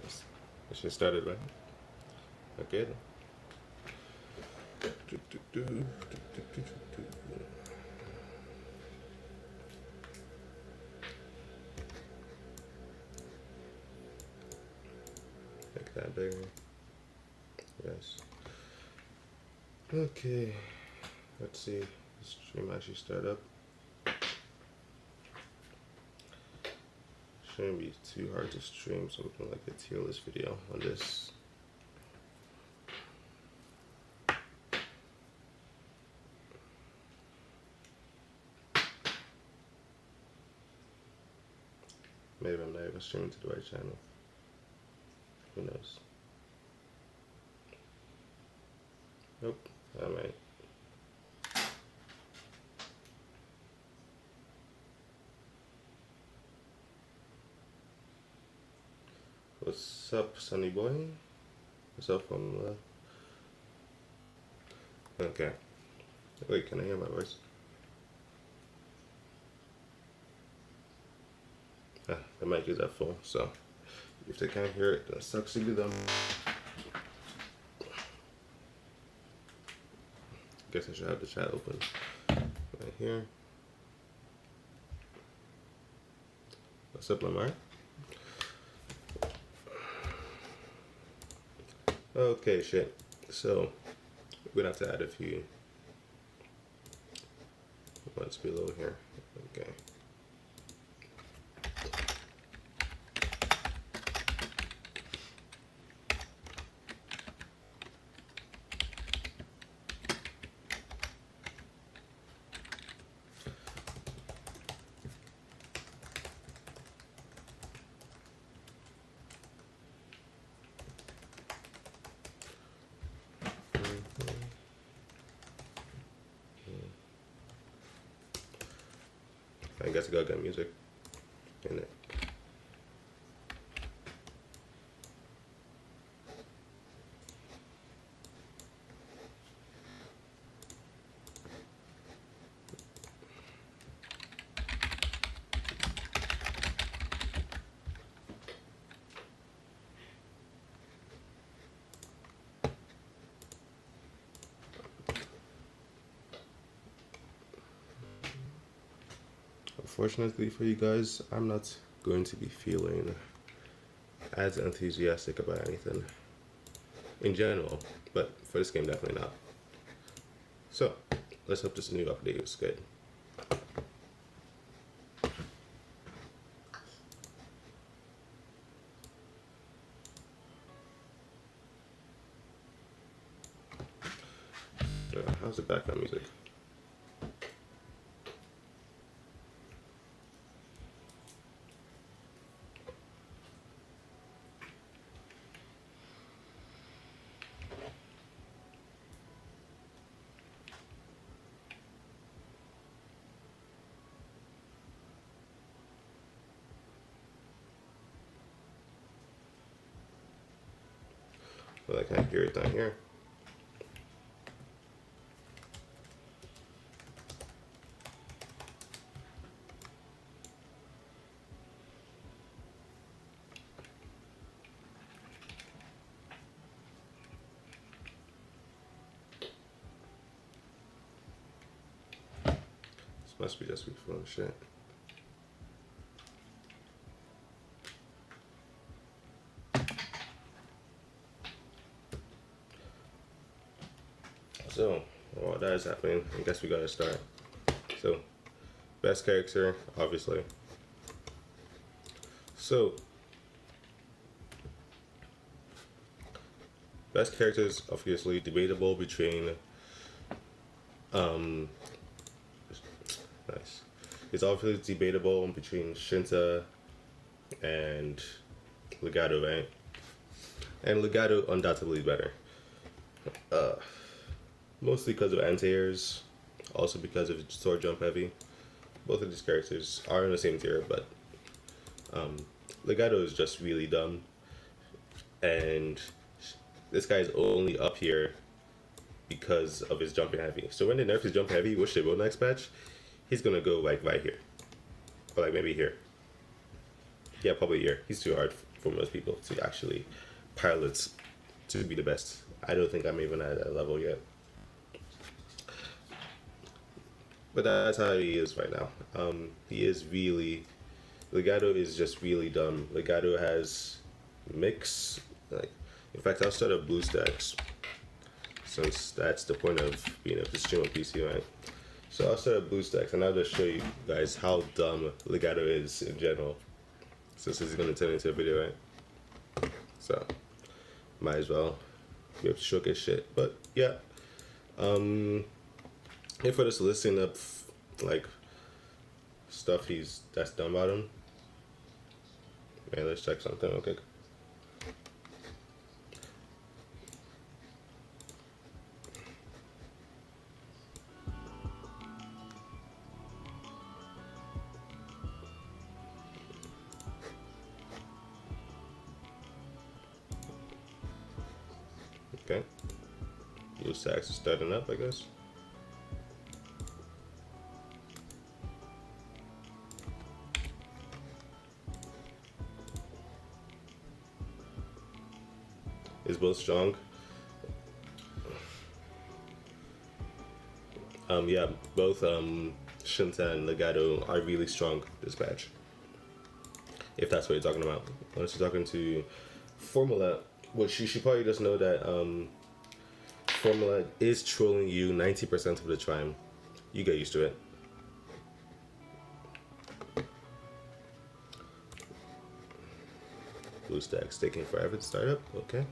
Yes. We should start it, right? Okay then. Make that bigger. Yes. Okay. Let's see. The stream actually start up. Shouldn't be too hard to stream something like a tier list video on this. Maybe I'm not even streaming to the right channel. Who knows? Nope, I might. What's up, Sunny Boy? What's up from Okay. Wait, can I hear my voice? Ah, the mic is at full, so if they can't hear it, that sucks to be them. Guess I should have the chat open right here. What's up, Lamar? Okay, shit. So we're gonna have to add a few ones below here. Okay. I guess I gotta get music in it. Unfortunately for you guys, I'm not going to be feeling as enthusiastic about anything in general, but for this game, definitely not. So, let's hope this new update is good. How's the background music? Well, I can't hear it down here. This must be just me full of shit. So, while that is happening, I guess we gotta start. So, best character, obviously. So, best character is obviously debatable between, nice. It's obviously debatable between Shinta and Legato, right? And Legato undoubtedly better. Mostly because of anti-airs, also because of sword jump heavy. Both of these characters are in the same tier, but Legato is just really dumb, and this guy is only up here because of his jumping heavy. So when they nerf his jump heavy, which they will next patch, he's gonna go like right here, or like maybe here. Yeah, probably here. He's too hard for most people to actually pilot to be the best. I don't think I'm even at that level yet. But that's how he is right now. He is really, Legato is just really dumb. Legato has mix, like, in fact, I'll start up BlueStacks, since that's the point of being able to stream on PC, right? So I'll start up BlueStacks, and I'll just show you guys how dumb Legato is in general, since this is going to turn into a video, right? So, might as well be able to showcase shit. But yeah, here for this listing of like stuff that's done about him. Man, let's check something real quick. Okay, BlueStacks is starting up, I guess. Is both strong. Yeah, both Shinta and Legato are really strong this batch. If that's what you're talking about. Unless you're talking to Formula, which you should probably just know that Formula is trolling you 90% of the time. You get used to it. BlueStacks taking forever to start up. Okay.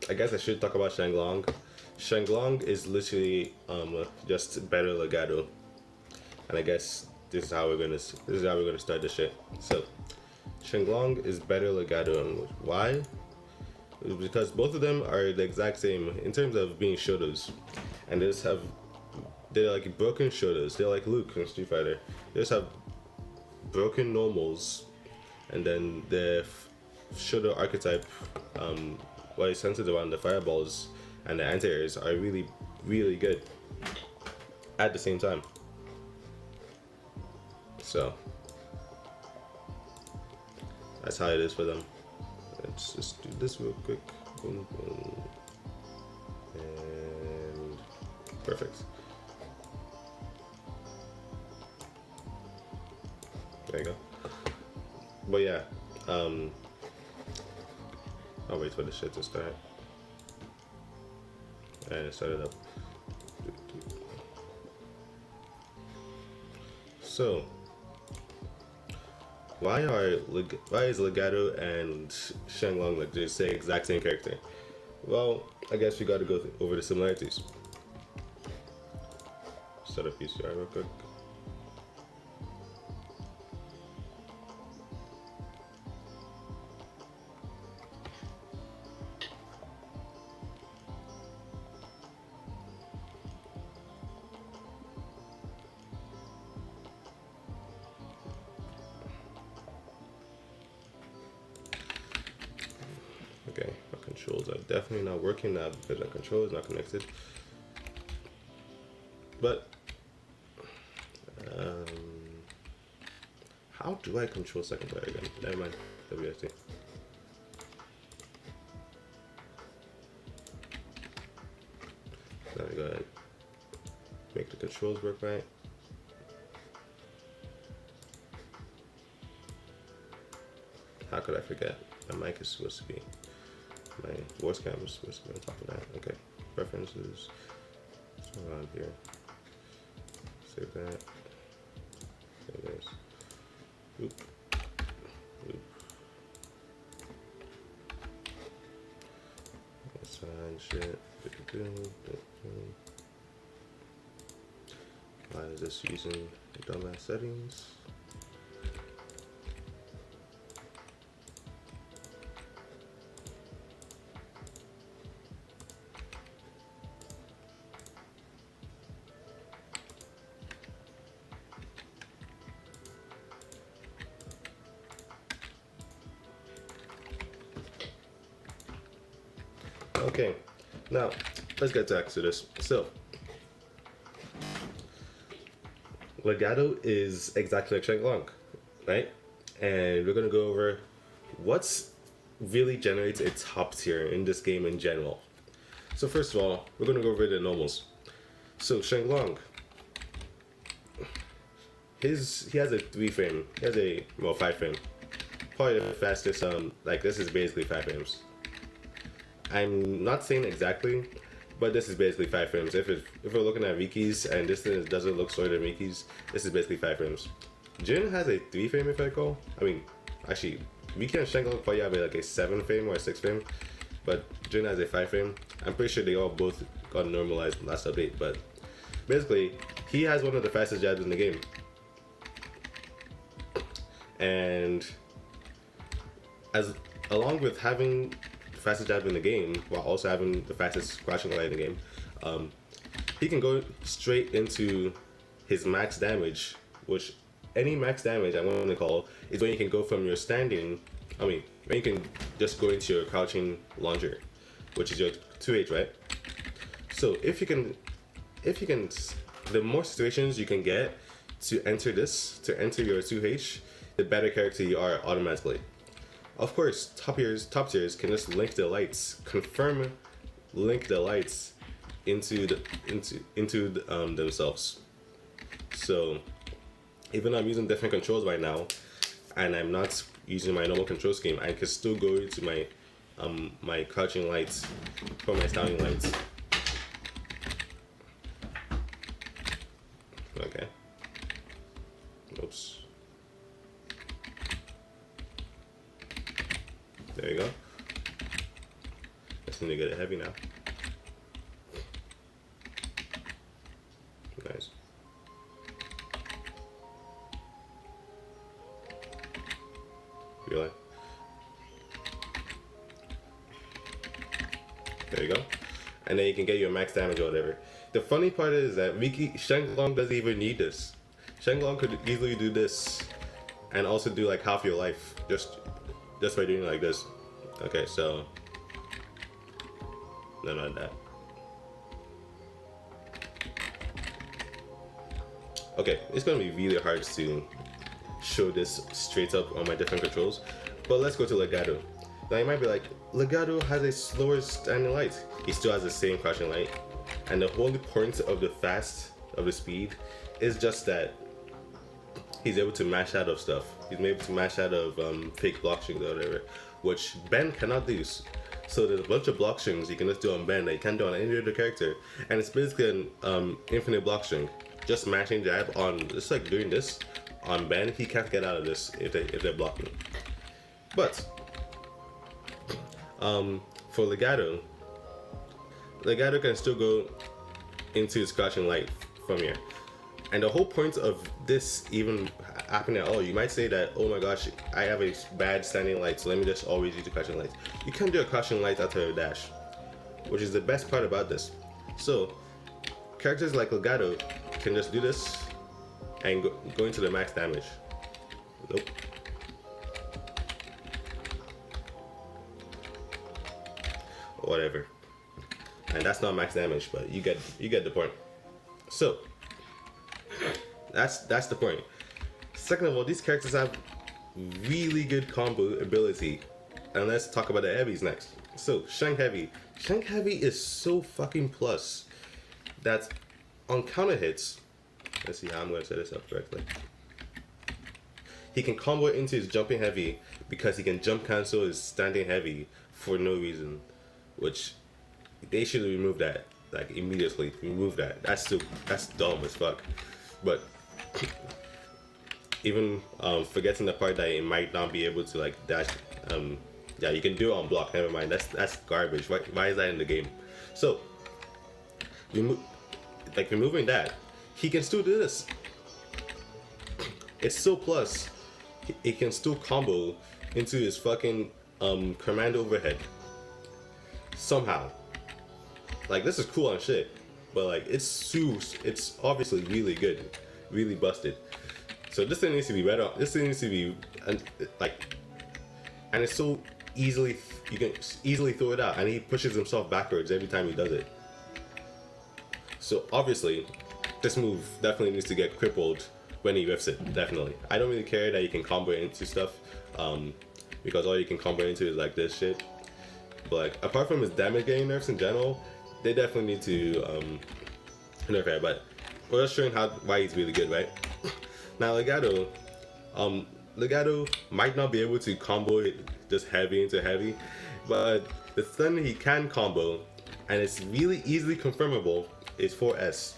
I guess I should talk about Shang. Shang is literally just better Legato, and I guess this is how we're gonna start the shit. So Shang is better Legato, and why? Because both of them are the exact same in terms of being shotos, and they're like broken shotos. They're like Luke in Street Fighter. They just have broken normals, and then the shoto archetype, what is centered around the fireballs and the anti-airs are really, really good at the same time. So that's how it is for them. Let's just do this real quick. Boom, boom. And perfect. There you go. But yeah, I'll wait for the shit to start. And it started up. So, why is Legato and Shang like the exact same character? Well, I guess we got to go over the similarities. Start up PCR real quick. Okay, my controls are definitely not working now because my controller is not connected. But how do I control second player again? Never mind. WSD. Now we go ahead. Make the controls work right. How could I forget? My mic is supposed to be, my voice camera is supposed to be on top of that. Okay, preferences, so around here, save that, save this, oop, oop, assign shit, why is this using the dumbass settings? Okay, now let's get back to this. So, Legato is exactly like Shang, right? And we're gonna go over what's really generates a top tier in this game in general. So first of all, we're gonna go over the normals. So Shang, he has a 3 frame. He has a 5 frame. Probably the fastest. Like this is basically 5 frames. I'm not saying exactly, but this is basically 5 frames. If we're looking at Riki's and this thing doesn't look slower than Riki's, this is basically 5 frames. Jin has a 3 frame if I recall. I mean, actually, Riki and Shang probably have like a 7 frame or a 6 frame, but Jin has a 5 frame. I'm pretty sure they all both got normalized last update, but basically, he has one of the fastest jabs in the game. And along with having the fastest jab in the game, while also having the fastest crouching light in the game, he can go straight into his max damage, which any max damage I want to call is when you can go from your standing, when you can just go into your crouching launcher, which is your 2H, right? So if you can, the more situations you can get to enter your 2H, the better character you are automatically. Of course, top tiers can just link the lights, link the lights into themselves. So even though I'm using different controls right now, and I'm not using my normal control scheme, I can still go into my my crouching lights for my standing lights. Okay. Oops. There you go. Just need to get it heavy now. Nice. Really? There you go. And then you can get your max damage or whatever. The funny part is that Shang doesn't even need this. Shang could easily do this and also do like half your life just by doing it like this. Okay, so no, not that. Okay, it's gonna be really hard to show this straight up on my different controls, but let's go to Legato. Now you might be like, Legato has a slower standing light. He still has the same crouching light, and the whole point of the speed is just that he's able to mash out of stuff. He's able to mash out of fake block strings or whatever, which Ben cannot do. So there's a bunch of block strings you can just do on Ben that you can't do on any other character, and it's basically an infinite block string. Just mashing jab on, just like doing this on Ben, he can't get out of this if they're blocking. But for Legato can still go into his crouching light from here. And the whole point of this even happening at all, you might say that, oh my gosh, I have a bad standing light, so let me just always use the crouching light. You can do a crouching light after a dash, which is the best part about this. So characters like Legato can just do this and go into the max damage. Nope. Whatever. And that's not max damage, but you get the point. So that's the point. Second of all, these characters have really good combo ability. And let's talk about the heavies next. So Shang Heavy. Shang Heavy is so fucking plus that on counter hits, let's see how I'm gonna set this up correctly. He can combo into his jumping heavy because he can jump cancel his standing heavy for no reason, which they should remove that, like immediately. Remove that. That's dumb as fuck. But even forgetting the part that it might not be able to like dash. Yeah, you can do it on block. Never mind. That's garbage. Why is that in the game? So removing that, he can still do this. It's so plus. He can still combo into his fucking command overhead somehow. Like, this is cool on shit, but like it's obviously really good, really busted. So this thing needs to be better. This thing needs to be and it's so easily, you can easily throw it out, and he pushes himself backwards every time he does it. So obviously this move definitely needs to get crippled when he whiffs it, definitely. I don't really care that you can combo into stuff, because all you can combo into is like this shit. But like, apart from his damage getting nerfs in general, they definitely need to nerf it. But we're just showing why he's really good, right? Now Legato, Legato might not be able to combo it just heavy into heavy, but the stun he can combo, and it's really easily confirmable, is 4S.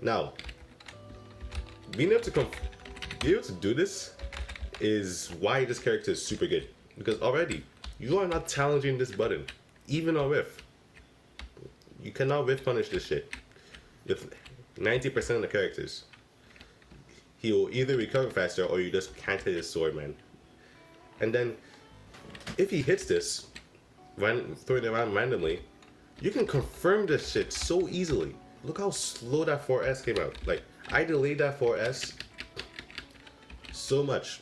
Now, being able to do this is why this character is super good. Because already, you are not challenging this button, even on whiff. You cannot whiff punish this shit. With 90% of the characters, he will either recover faster or you just can't hit his sword, man. And then, if he hits this, throwing it around randomly, you can confirm this shit so easily. Look how slow that 4S came out. Like, I delayed that 4S so much,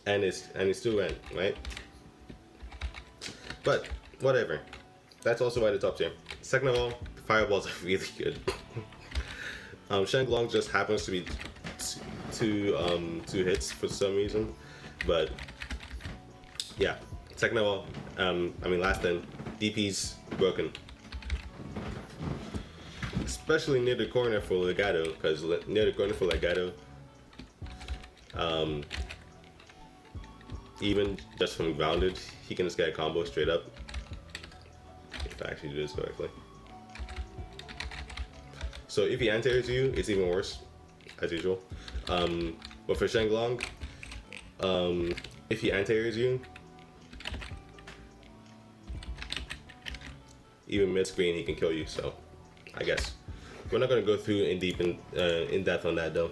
and it still went, right? But whatever. That's also why the top tier. Second of all, fireballs are really good. Shang just happens to be two hits for some reason, but yeah. Second of all, last then, DP's broken. Especially near the corner for Legato, because near the corner for Legato, even just from grounded, he can just get a combo straight up. If I actually do this correctly. So if he anti-airs you, it's even worse, as usual. But for Shang, if he anti-airs you, even mid-screen he can kill you, so I guess. We're not gonna go through in depth on that though.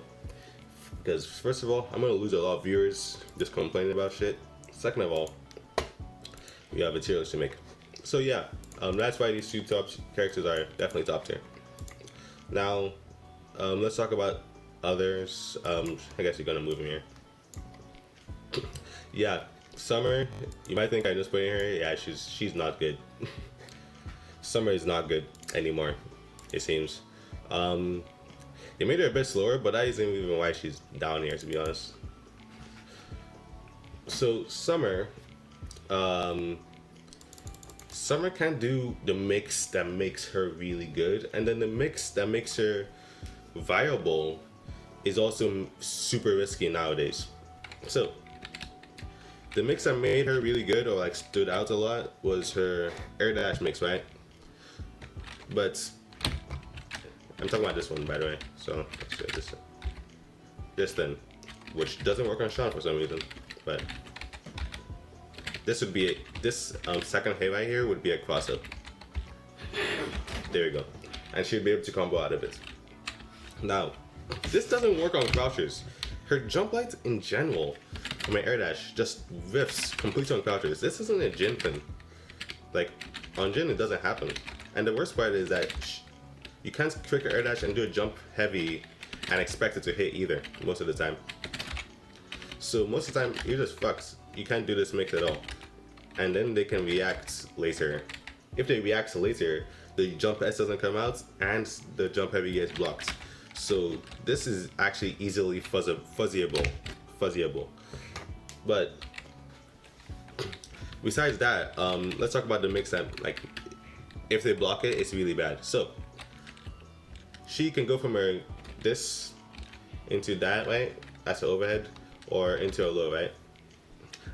Because first of all, I'm gonna lose a lot of viewers just complaining about shit. Second of all, we have a tier list to make. So yeah, that's why these two top characters are definitely top tier. Now, let's talk about others. I guess you're gonna move him here. Yeah, Summer, you might think I just put in her. Yeah, she's not good. Summer is not good anymore, it seems. They made her a bit slower, but that isn't even why she's down here, to be honest. So Summer, Summer can do the mix that makes her really good, and then the mix that makes her viable is also super risky nowadays. So the mix that made her really good, or like stood out a lot, was her air dash mix, right? But I'm talking about this one, by the way. So let's do this then, which doesn't work on Shang for some reason. But this would be this second hit right here would be a cross up. There we go, and she'd be able to combo out of it. Now, this doesn't work on crouchers. Her jump lights in general, from my air dash, just whiffs completely on crouchers. This isn't a Jin thing. Like on Jin, it doesn't happen. And the worst part is that you can't trick an air dash and do a jump heavy and expect it to hit either, most of the time. So most of the time, you're just fucked. You can't do this mix at all. And then they can react later. If they react later, the jump S doesn't come out and the jump heavy gets blocked. So this is actually easily fuzzyable. But besides that, let's talk about the mix that, like, if they block it, it's really bad. So she can go from her this into that, right? That's the overhead, or into a low, right?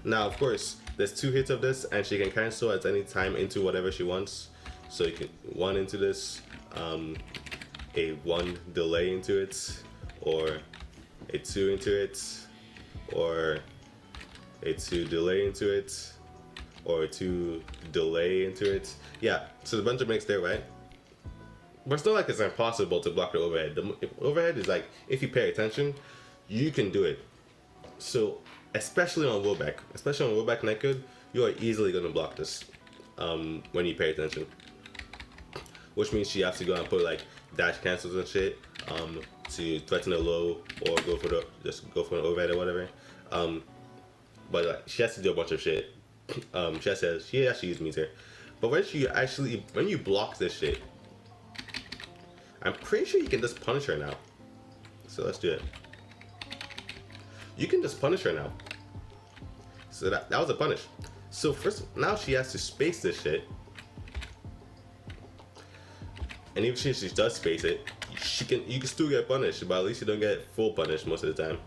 Now, of course, there's two hits of this, and she can cancel at any time into whatever she wants. So you can one into this, a one delay into it, or a two into it, or a two delay into it, or a two delay into it. Yeah, so the bunch of mix there, right? But it's not like it's impossible to block the overhead. The overhead is like, if you pay attention, you can do it. So, especially on rollback netcode, you are easily going to block this when you pay attention. Which means you have to go and put like dash cancels and shit to threaten a low, or just go for an overhead or whatever. But like, she has to do a bunch of shit. She actually used meter. But when you block this shit, I'm pretty sure you can just punish her now. So let's do it. you can just punish her now. So that was a punish. So first, now she has to space this shit. And even if she does space it, you can still get punished, but at least you don't get full punish most of the time.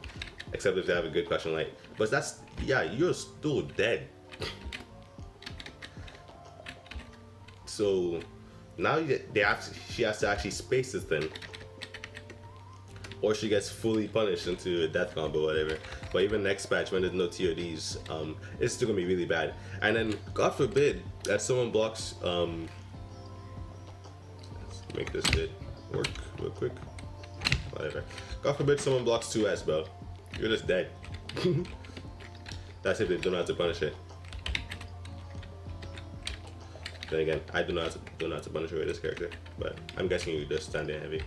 Except if they have a good question light. But that's, yeah, you're still dead. So now she has to actually space this thing. Or she gets fully punished into a death combo or whatever. But even next patch, when there's no TODs, it's still gonna be really bad. And then, God forbid, that someone blocks, let's make this bit work real quick. Whatever. God forbid someone blocks 2S, bro. You're just dead. That's if they don't know how to punish it. Then again, I don't know how to punish her with this character, but I'm guessing you just stand there heavy.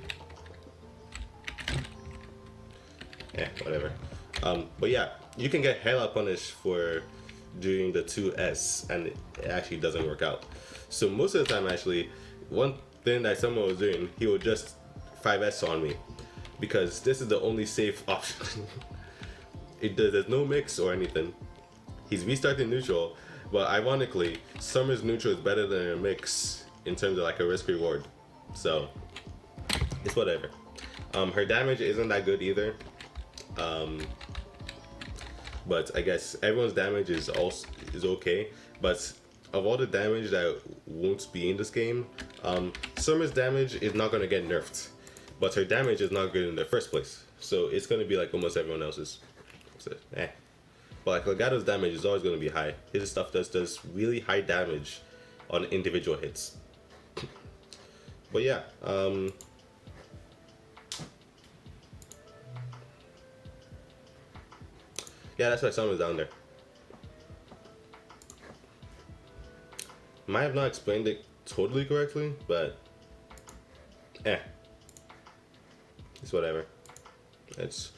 Yeah, whatever. But yeah, you can get hella punished for doing the 2S, and it actually doesn't work out. So most of the time, actually, one thing that someone was doing, he would just 5S on me, because this is the only safe option. There's no mix or anything. He's restarting neutral, but ironically, Summer's neutral is better than a mix in terms of like a risk reward. So it's whatever. Her damage isn't that good either. But I guess everyone's damage is okay. But of all the damage that won't be in this game, Summer's damage is not gonna get nerfed, but her damage is not good in the first place. So it's gonna be like almost everyone else's. So, But like Legato's damage is always gonna be high. His stuff does really high damage on individual hits. But yeah, yeah, that's why Summer's down there. Might have not explained it totally correctly, but it's whatever. It's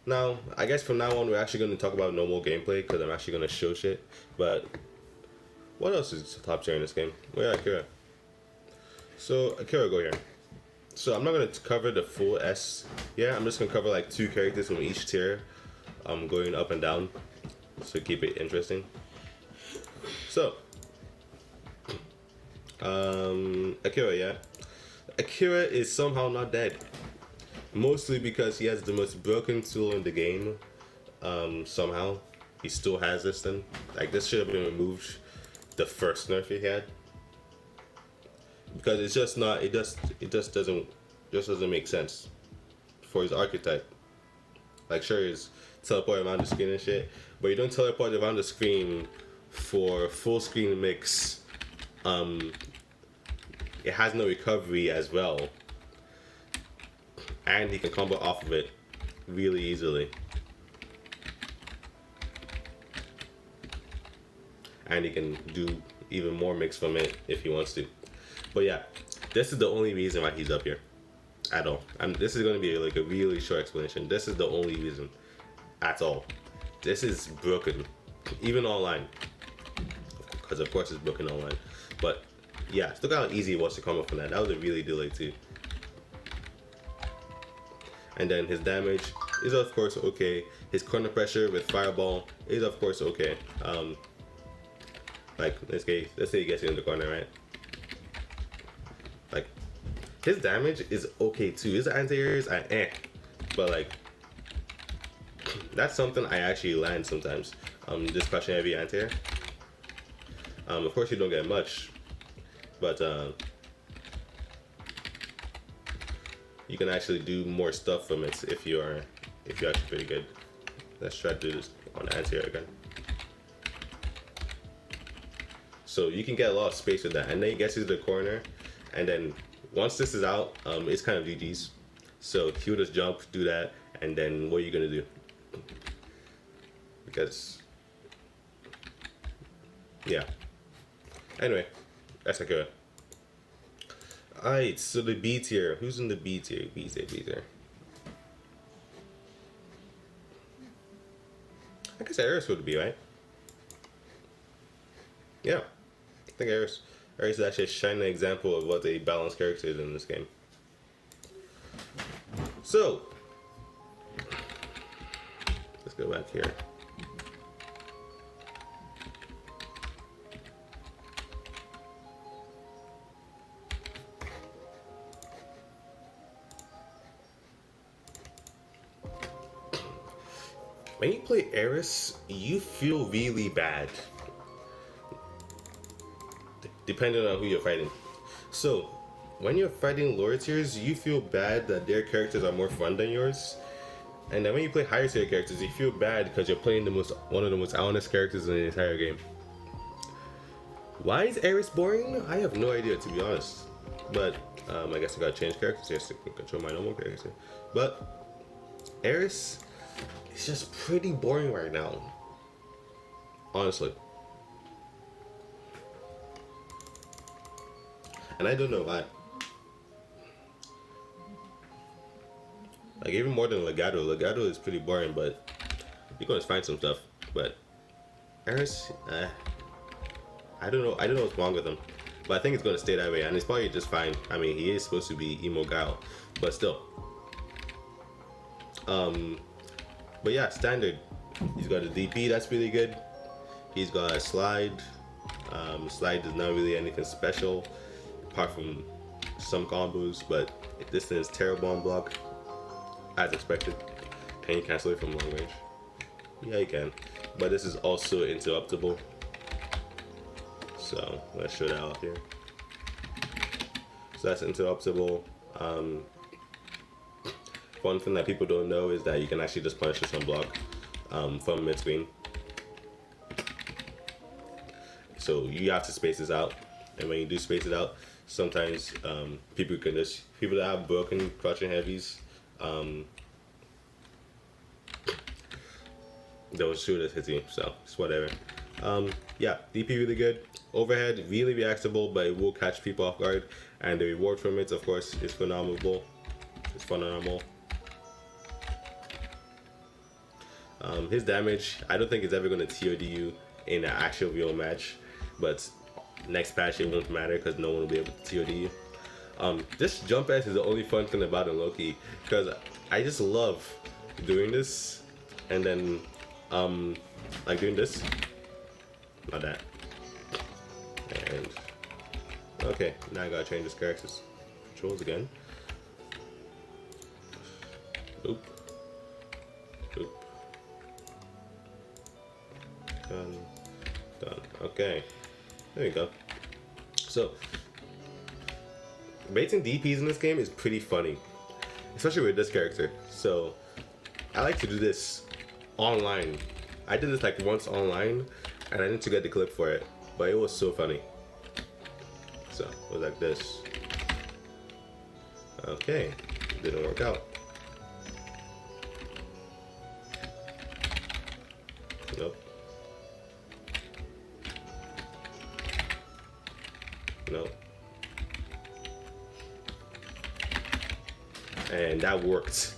now, I guess from now on we're actually going to talk about normal gameplay, because I'm actually going to show shit. But what else is top tier in this game? Where Akira? So Akira, go here. So I'm not going to cover the full S. Yeah, I'm just going to cover like 2 characters from each tier. Going up and down, so keep it interesting. So, Akira, yeah. Akira is somehow not dead. Mostly because he has the most broken tool in the game. Somehow, he still has this thing. Like, this should have been removed the first nerf he had. Because it's just not, it just doesn't make sense for his archetype. Like, sure, he's teleport around the screen and shit, but you don't teleport around the screen for full screen mix. It has no recovery as well, and he can combo off of it really easily, and he can do even more mix from it if he wants to. But yeah, this is the only reason why he's up here at all. This is going to be like a really short explanation. This is the only reason at all. This is broken, even online, because of course it's broken online. But yeah, look how easy it was to come up from that. That was a really delayed too. And then his damage is of course okay. His corner pressure with fireball is of course okay. Like let's say he gets you in the corner, right? Like his damage is okay too. His anti-airs are but like that's something I actually land sometimes. Just crushing heavy anti-air. Of course you don't get much, but you can actually do more stuff from it if you're actually pretty good. Let's try to do this on anti-air again. So you can get a lot of space with that, and then he gets you to the corner, and then once this is out, it's kind of GG's. So he'll just jump, do that, and then what are you gonna do? Because yeah. Anyway, that's Akira. Alright, so the B tier. Who's in the B tier? B tier. I guess Eris would be, right? Yeah. I think Eris is actually a shining example of what a balanced character is in this game. So, Let's go back here. When you play Eris, you feel really bad. Depending on who you're fighting. So, when you're fighting lower tiers, you feel bad that their characters are more fun than yours. And then when you play higher tier characters, you feel bad because you're playing one of the most honest characters in the entire game. Why is Eris boring? I have no idea, to be honest. But I guess I gotta change characters here so I can control my normal characters here. But Eris, it's just pretty boring right now. Honestly. And I don't know why. Like, even more than Legato. Legato is pretty boring, but you're gonna find some stuff. But Eris, I don't know what's wrong with him. But I think it's gonna stay that way, and it's probably just fine. I mean, he is supposed to be emo guile, but still. But yeah, standard. He's got a DP that's really good. He's got a slide. Slide is not really anything special, apart from some combos. But this is terrible on block, as expected. Can you cancel it from long range? Yeah, you can. But this is also interruptible. So let's show that out here. So that's interruptible. One thing that people don't know is that you can actually just punish this on block from mid screen. So you have to space this out, and when you do space it out, sometimes people that have broken crouching heavies, they'll shoot at his team. So it's whatever. Yeah, DP really good. Overhead really reactable, but it will catch people off guard, and the reward from it, of course, is phenomenal. It's phenomenal. His damage, I don't think it's ever going to TOD you in an actual real match, but next patch it won't matter because no one will be able to TOD you. This jump S is the only fun thing about it, low-key, because I just love doing this, and then like doing this, not that, and okay, now I gotta change this character's controls again. Oop. Oop. Done. Okay. There you go. So, baiting DPs in this game is pretty funny, especially with this character. So, I like to do this online. I did this like once online, and I need to get the clip for it, but it was so funny. So, it was like this. Okay. Didn't work out. Nope. Nope. And that worked.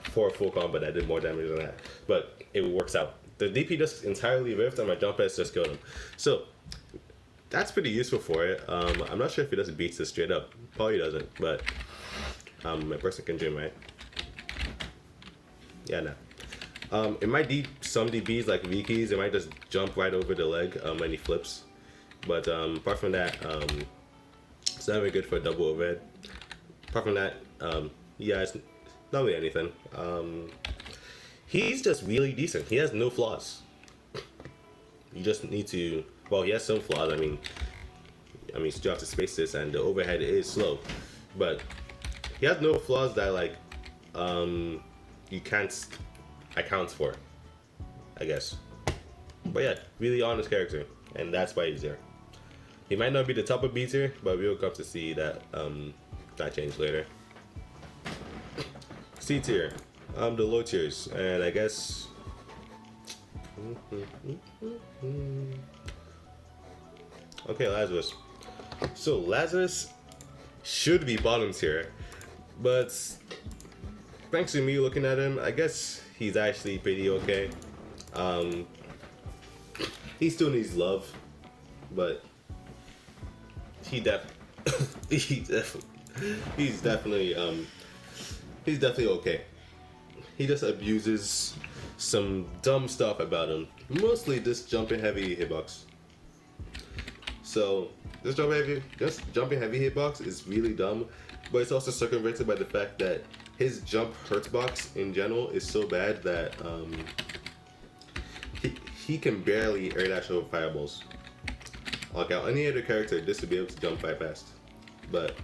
For a full combo, I did more damage than that. But it works out. The DP just entirely ripped, and my jump S just killed him. So, that's pretty useful for it. I'm not sure if he just beats this straight up. Probably doesn't, but my person can dream, right? Yeah, nah. It might some DBs like Viki's, it might just jump right over the leg when he flips. But apart from that, it's not very good for a double overhead. Apart from that, yeah, it's not really anything. He's just really decent. He has no flaws. You just need to, well, he has some flaws. I mean, you still have to space this, and the overhead is slow. But he has no flaws that like you can't account for, I guess. But yeah, really honest character, and that's why he's there. He might not be the top of B tier, but we'll come to see that that change later. C tier, the low tiers, and I guess okay, Lazarus. So Lazarus should be bottom tier, but thanks to me looking at him, I guess he's actually pretty okay. He still needs love, but he's definitely okay. he just abuses some dumb stuff about him. Mostly this jumping heavy hitbox. So this jumping heavy hitbox is really dumb, but it's also circumvented by the fact that his jump hurts box in general is so bad that he can barely air dash over fireballs. Like any other character, just to be able to jump by fast. But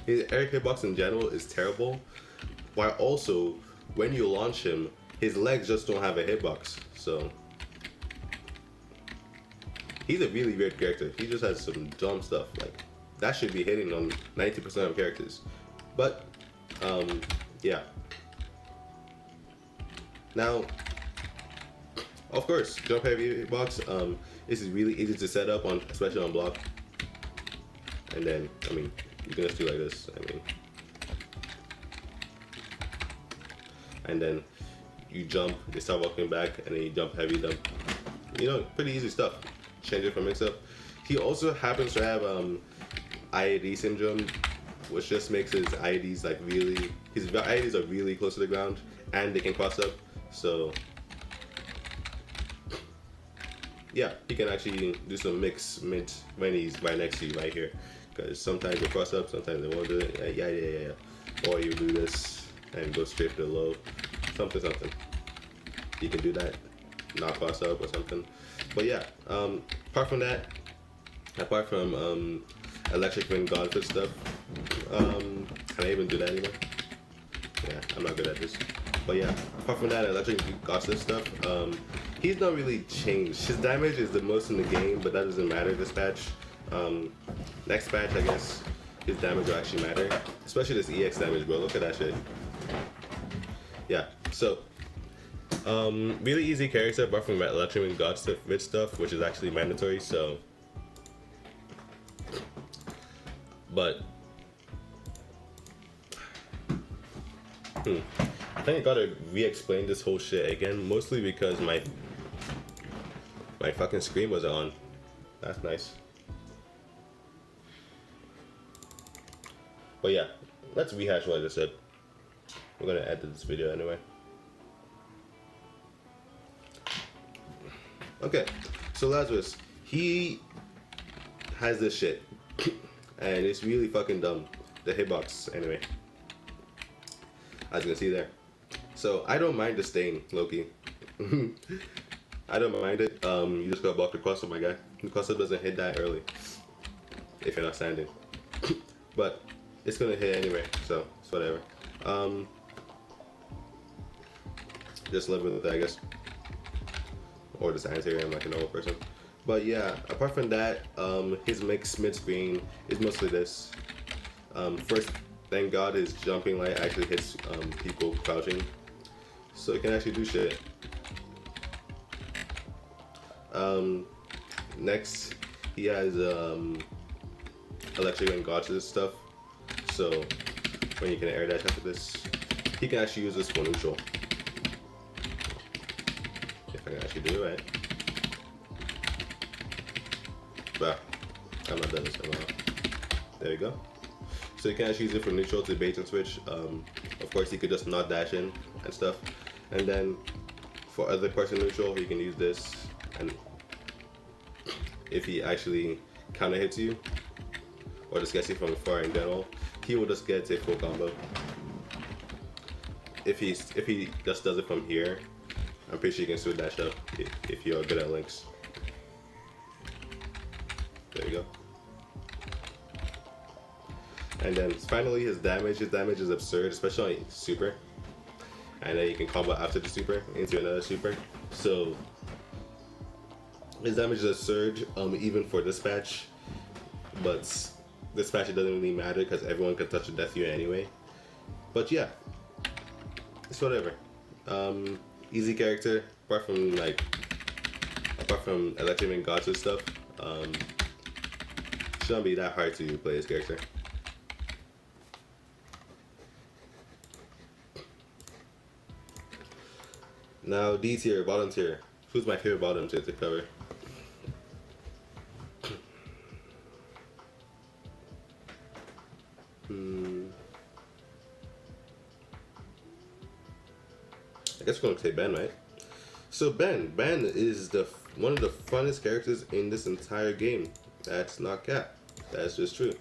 his air hitbox in general is terrible, while also when you launch him, his legs just don't have a hitbox. So he's a really weird character. He just has some dumb stuff. Like that should be hitting on 90% of characters. But yeah. Now, of course, jump heavy hitbox. This is really easy to set up on, especially on block. And then, I mean, you can just do like this. I mean, and then you jump, you start walking back, and then you jump heavy dump. You know, pretty easy stuff. Change it from mix up. He also happens to have IAD syndrome, which just makes his IADs like really, his IADs are really close to the ground, and they can cross up. So yeah, he can actually do some mix mint when he's right next to you right here, because sometimes they cross up, sometimes they won't do it. Yeah. Or you do this and go straight to the low, something. You can do that, not cross up or something. But yeah, apart from that, apart from electric wind gauntlet stuff, can I even do that anymore? Yeah, I'm not good at this. But yeah, apart from that electric gauntlet stuff, he's not really changed. His damage is the most in the game, but that doesn't matter this patch. Next patch, I guess, his damage will actually matter. Especially this EX damage, bro. Look at that shit. Yeah, so really easy character apart from electric and god stuff, rich stuff, which is actually mandatory. So, but I think I gotta re-explain this whole shit again, mostly because my fucking screen wasn't on. That's nice. But yeah, let's rehash what I just said. We're gonna add to this video anyway. Okay, so Lazarus, he has this shit, and it's really fucking dumb. The hitbox, anyway. As you can see there. So I don't mind the stain, Loki. I don't mind it. You just gotta block the cross up, my guy. The cross up doesn't hit that early if you're not standing, but it's gonna hit anyway, so it's whatever. Just live with it, I guess. Or just answer him like a normal person. But yeah, apart from that, his mix mid screen is mostly this. First, thank God his jumping light actually hits people crouching, so he can actually do shit. Next, he has electric and gotcha stuff. So when you can air dash after this, he can actually use this for neutral. If I can actually do it right. But I'm not done this anymore. There we go. So you can actually use it for neutral to bait and switch. Of course, you could just not dash in and stuff. And then for other person neutral, you can use this. And if he actually counter hits you, or just gets you from far in general, he will just get a full combo. If he just does it from here, I'm pretty sure you can still dash up if you're good at links. There you go. And then finally his damage. His damage is absurd, especially on super. And then you can combo after the super into another super. So his damage is absurd, even for this patch. But this patch it doesn't really matter because everyone can touch the death unit anyway. But yeah, it's whatever. Easy character, apart from electric and gotcha stuff. Shouldn't be that hard to play this character. Now D tier, bottom tier. Who's my favorite bottom tier to cover? I guess we're gonna say Ben, right? So Ben is the one of the funnest characters in this entire game. That's not cap. That's just true.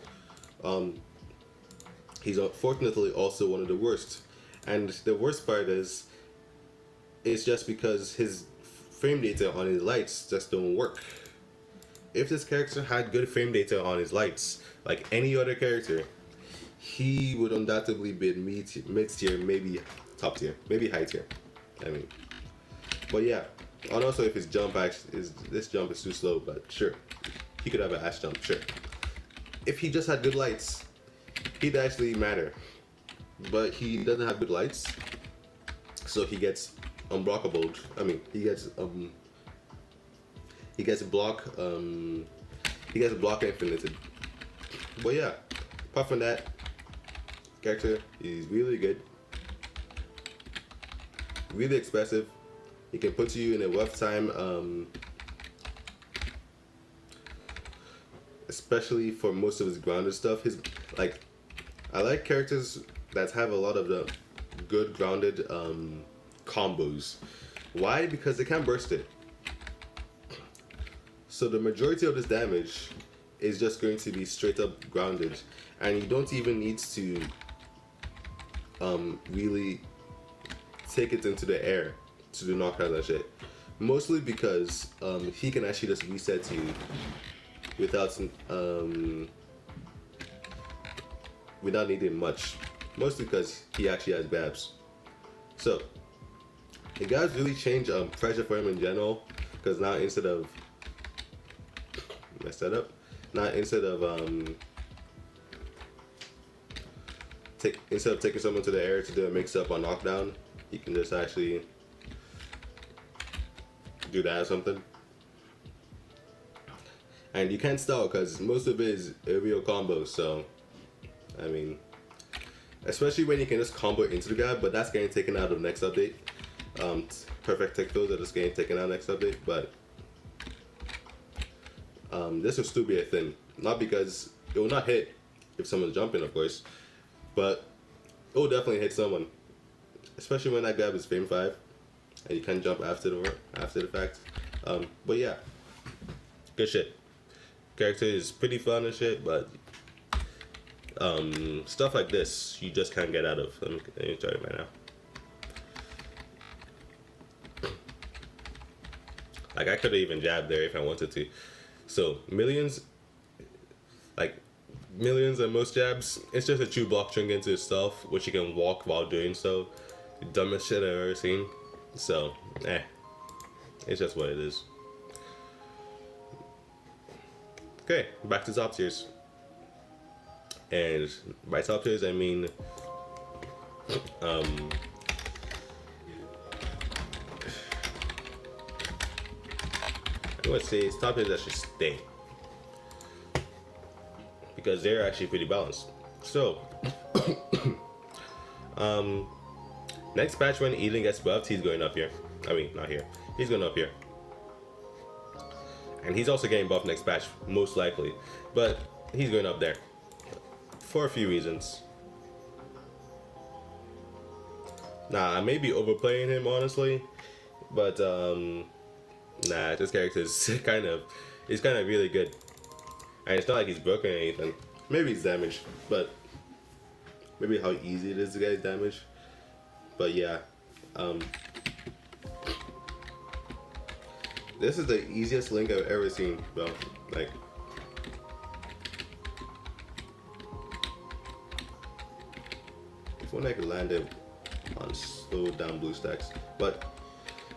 He's unfortunately also one of the worst, and the worst part is, it's just because his frame data on his lights just don't work. If this character had good frame data on his lights, like any other character, he would undoubtedly be mid tier, maybe top tier, maybe high tier. I mean, but yeah, and also if his jump this jump is too slow, but sure, he could have an ash jump, sure. If he just had good lights, he'd actually matter, but he doesn't have good lights, so he gets unblockable. I mean, he gets block infinited. But yeah, apart from that, character is really good, really expressive. He can put you in a rough time, especially for most of his grounded stuff. I like characters that have a lot of the good grounded combos. Why? Because they can't burst it. So the majority of this damage is just going to be straight up grounded, and you don't even need to really take it into the air to do knockdowns and shit. Mostly because he can actually just reset you without needing much. Mostly because he actually has babs. So the guys really changed pressure for him in general, because now instead of taking someone to the air to do a mix up on knockdown, you can just actually do that or something. And you can't stall because most of it is a real combo, so I mean, especially when you can just combo into the guy, but that's getting taken out of the next update. Perfect tech throws are just getting taken out next update, but this will still be a thing. Not because it will not hit if someone's jumping, of course, but it will definitely hit someone, especially when that guy is frame 5 and you can jump after the fact. But yeah, good shit. Character is pretty fun and shit, but stuff like this you just can't get out of. Let me try it right now. Like, I could have even jabbed there if I wanted to. So millions and most jabs, it's just a true block string into itself, which you can walk while doing so. The dumbest shit I've ever seen. So, it's just what it is. Okay, back to top tiers. And by top tiers, I mean, I would say it's top tiers that should stay, because they're actually pretty balanced. So, next patch when Eden gets buffed, he's going up here. I mean, not here. He's going up here. And he's also getting buffed next patch, most likely. But he's going up there for a few reasons. Nah, I may be overplaying him, honestly. But, nah, this character is kind of really good. And it's not like he's broken or anything. Maybe he's damaged, but maybe how easy it is to get damage. But yeah, this is the easiest link I've ever seen, bro. Like, if only I could land it on slowed down blue stacks. But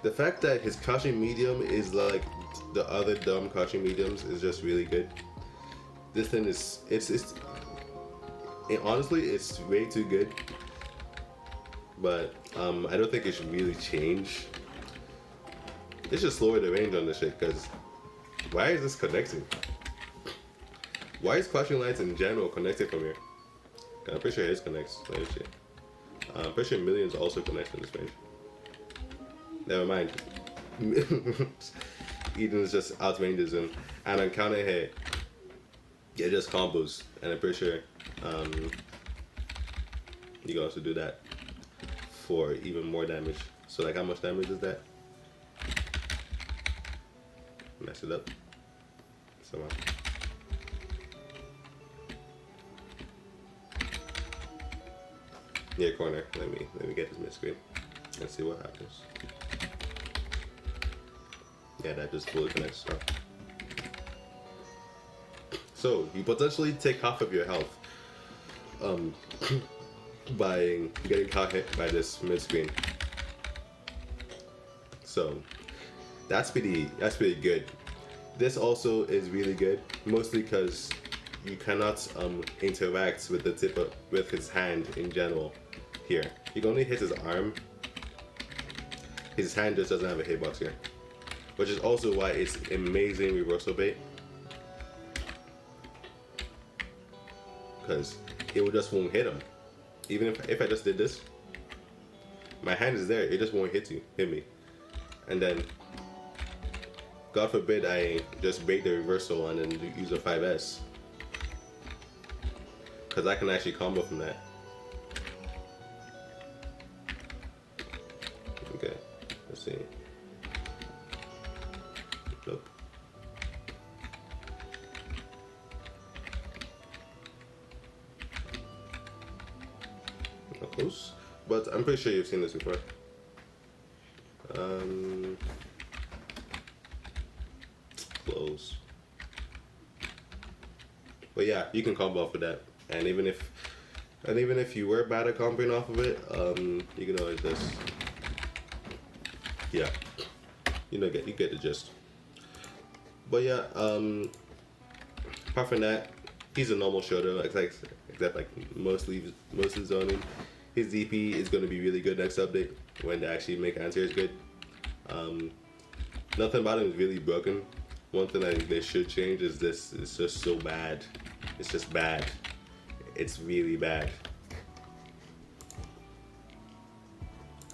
the fact that his crouching medium is like the other dumb crouching mediums is just really good. This thing is, honestly, it's way too good. But I don't think it should really change. It should lower the range on this shit, because why is this connecting? Why is flashing lights in general connected from here? I'm pretty sure his connects. I'm pretty sure millions also connects in this range. Never mind. Eden's just outranges him, and on counter hit, it just combos, and I'm pretty sure you can also do that. for even more damage. So like, how much damage is that? Mess it up somehow. Near corner. Let me get this mid screen and see what happens. Yeah, that just fully connects. So you potentially take half of your health by getting caught hit by this mid screen. So that's pretty good. This also is really good, mostly because you cannot interact with the tip of, with his hand in general. Here, you can only hit his arm. His hand just doesn't have a hitbox here, which is also why it's amazing reversal bait, because it just won't hit him. Even if I just did this, my hand is there, it just won't hit me. And then, God forbid I just bait the reversal and then use a 5S, because I can actually combo from that. Okay, let's see. Nope. Not close, but I'm pretty sure you've seen this before. Close. But yeah, you can combo off of that, and even if you were bad at comboing off of it, you can always just, yeah, you get the gist. But yeah, apart from that, he's a normal shoulder, except like mostly zoning. His DP is going to be really good next update when they actually make anti-airs good. Nothing about him is really broken. One thing I think they should change is this. It's just so bad. It's just bad. It's really bad.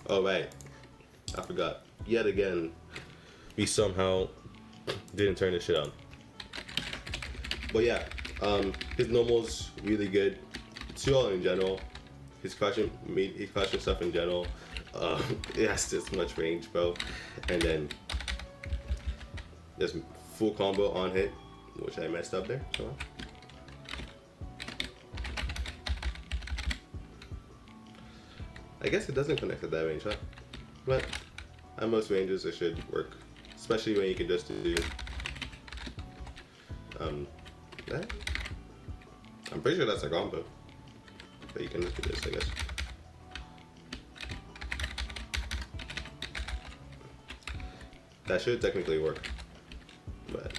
Oh right, I forgot. Yet again, we somehow didn't turn this shit on. But yeah, his normal's really good. All in general, his crushing stuff in general. It has this much range, bro. And then there's full combo on hit, which I messed up there. So I guess it doesn't connect at that range, huh? But at most ranges it should work, especially when you can just do that. I'm pretty sure that's a combo, but you can just do this, I guess. That should technically work, but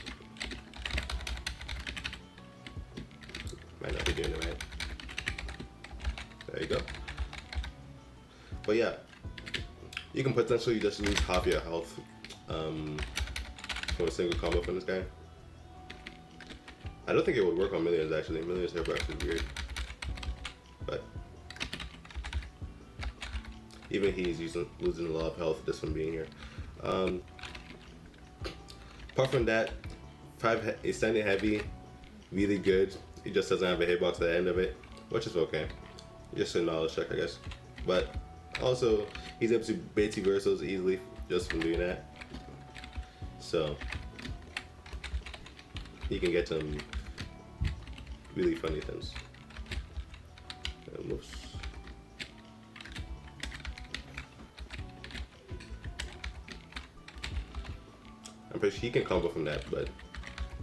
might not be doing it right. There you go. But yeah, you can potentially just lose half your health from a single combo from this guy. I don't think it would work on millions actually. Millions hitbox is weird, but even he's losing a lot of health just from being here. Apart from that, 5 is standing heavy, really good. He just doesn't have a hitbox at the end of it, which is okay. Just a knowledge check, I guess. But also, he's able to bait reversals easily just from doing that. So he can get some really funny things. Almost. I'm pretty sure he can combo from that, but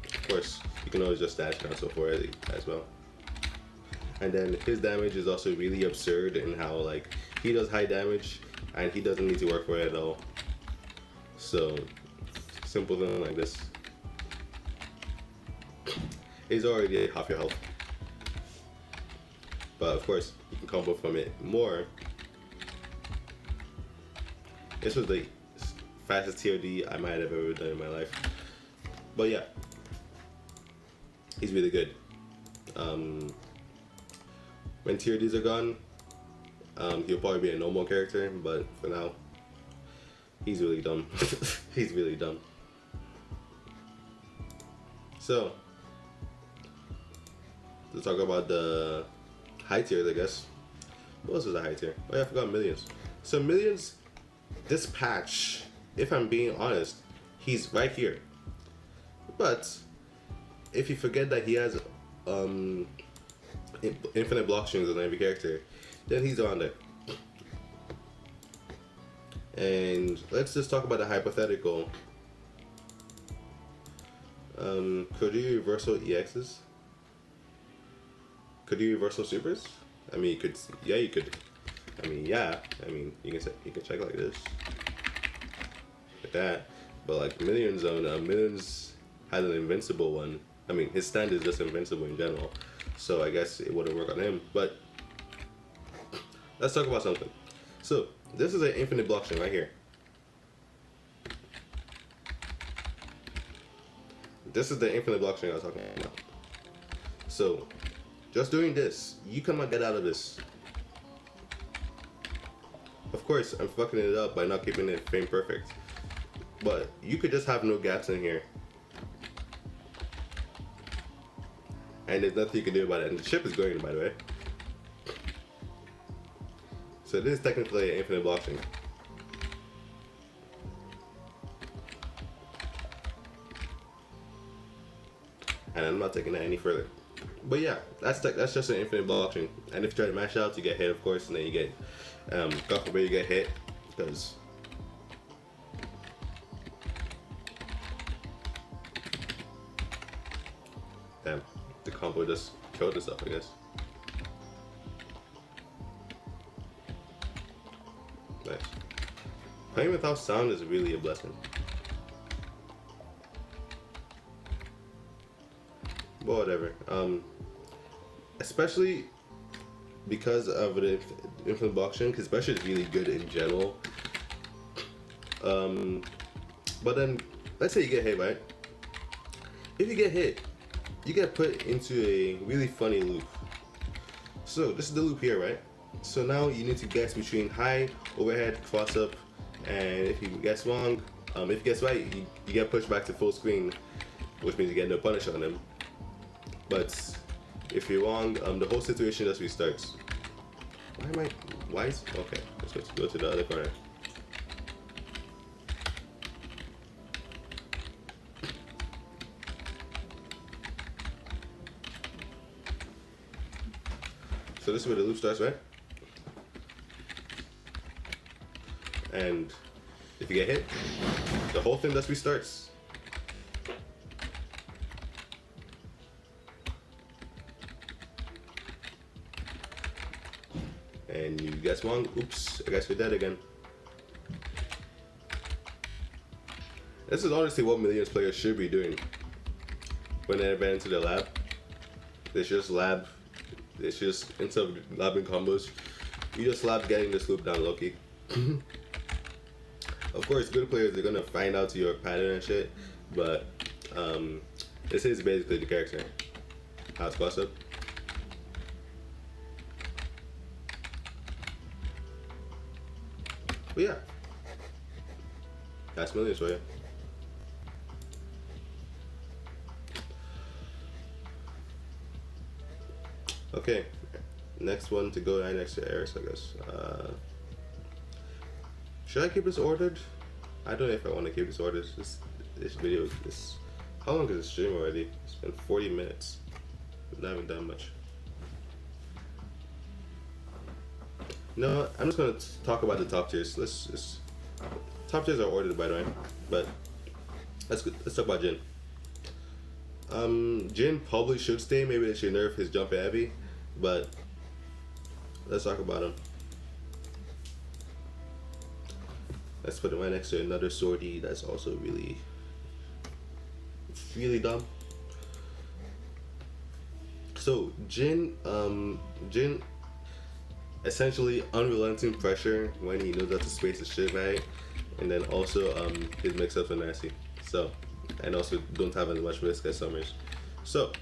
of course you can always just dash cancel for it as well. And then his damage is also really absurd in how like he does high damage and he doesn't need to work for it at all. So simple thing like this is already half your health. But of course you can combo from it more. This was the fastest TOD I might have ever done in my life. But yeah, he's really good. When TODs are gone, he'll probably be a normal character, but for now, he's really dumb. He's really dumb. So, to talk about the high tiers, I guess. What else is a high tier? Oh yeah, I forgot millions. So Millions, this patch, if I'm being honest, he's right here. But if you forget that he has infinite block strings on every character, then he's on there. And let's just talk about the hypothetical. Could you reversal EXs? Could you reversal supers? I mean, you could. Yeah, you could. I mean, yeah. I mean, you can check like this, like that. But like Millions on Millions has an invincible one. I mean, his stand is just invincible in general. So I guess it wouldn't work on him. But let's talk about something. So this is an infinite block string right here. This is the infinite block string I was talking about. So just doing this, you cannot get out of this. Of course, I'm fucking it up by not keeping it frame perfect. But you could just have no gaps in here. And there's nothing you can do about it. And the ship is going, by the way. So this is technically an infinite block string. And I'm not taking that any further. But yeah, that's just an infinite block string. And if you try to mash out, you get hit, of course, and then you get God forbid you get hit, because damn, the combo just killed itself, I guess. Nice. Playing without sound is really a blessing. But whatever. Especially because of the infinite block string, because especially is really good in general. But then, let's say you get hit, right? If you get hit, you get put into a really funny loop. So this is the loop here, right? So now you need to guess between high, overhead, cross up, and if you guess wrong, if you guess right, you get pushed back to full screen, which means you get no punish on them. But if you're wrong, the whole situation just restarts. Why is, okay, let's go to the other corner. So this is where the loop starts, right? And if you get hit, the whole thing just restarts. And you guess wrong, oops, I guess you're dead again. This is honestly what Millions players should be doing when they advance into the lab. They should just lab, instead of labbing combos, you just lab getting this loop down low-key. Of course, good players are gonna find out your pattern and shit, but this is basically the character. House cross up. But yeah, that's Millions for you. Okay, next one to go right next to Eris, I guess. Should I keep this ordered? I don't know if I want to keep this ordered. This video is, how long is this stream already? It's been 40 minutes. Not even that much. No, I'm just gonna talk about the top tiers. Top tiers are ordered, by the way, but let's talk about Jin. Jin probably should stay. Maybe they should nerf his jump heavy, but let's talk about him. Let's put him right next to another sortie that's also really dumb. So Jin, essentially unrelenting pressure when he knows how to space his shit right, and then also his mix-ups are nasty. So, and also don't have as much risk as Summers. So,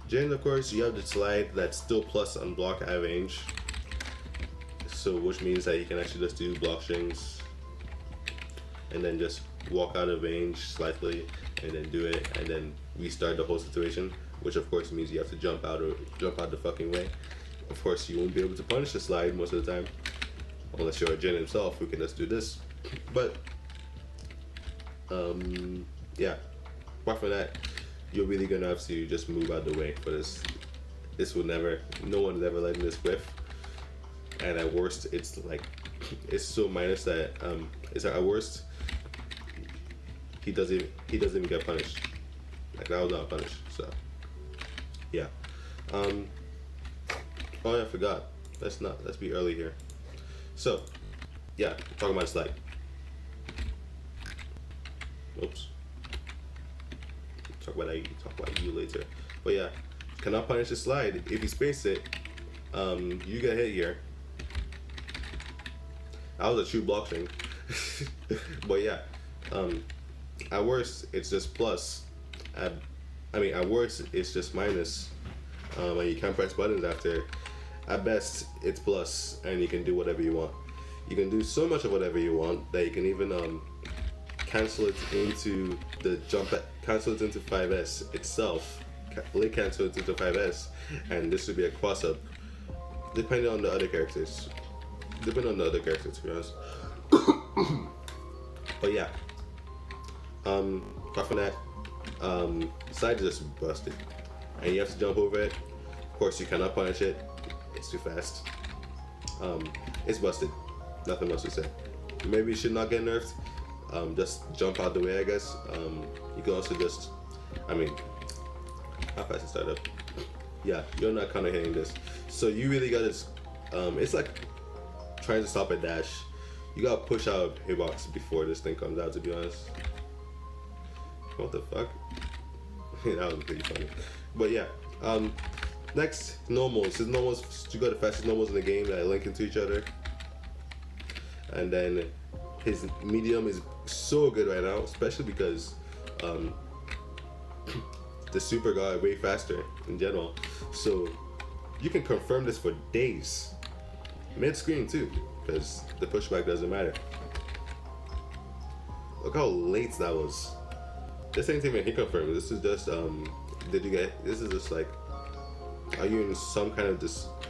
Jin, of course, you have the slide that's still plus on block at range. So, which means that you can actually just do block strings and then just walk out of range slightly and then do it and then restart the whole situation, which of course means you have to jump out the fucking way. Of course, you won't be able to punish the slide most of the time. unless you're a Jin himself who can just do this. But yeah, apart from that, you're really gonna have to just move out the way for this. This will never, no one's ever letting this whiff. And at worst, it's like, it's so minus that it's at worst, he doesn't even get punished. Like, that was not punished. So yeah. Oh yeah, I forgot. Let's be early here. So yeah, talking about slide. Oops. Talk about you later. But yeah, cannot punish the slide. If you space it, you get hit here. That was a true block thing. But yeah, at worst it's just plus. At worst it's just minus. And you can't press buttons after. At best it's plus, and you can do whatever you want. You can do so much of whatever you want that you can even cancel it into the cancel it into 5S itself. Cancel it into 5S, and this would be a cross up, depending on the other characters. To be honest. But yeah, apart from that, side is just busted, and you have to jump over it. Of course, you cannot punish it; it's too fast. It's busted. Nothing else to say. Maybe it should not get nerfed. Just jump out the way, I guess. You can also just, how fast it start up? Yeah, you're not kind of hitting this, so you really gotta. It's like trying to stop a dash. You gotta push out hitbox before this thing comes out, to be honest. What the fuck? That was pretty funny. But yeah, next, normals. His normals, you got the fastest normals in the game that link into each other. And then his medium is so good right now, especially because the super got way faster in general. So you can confirm this for days. Mid-screen too, because the pushback doesn't matter. Look how late that was. This ain't even hit confirm. This is just this is just like, are you in some kind of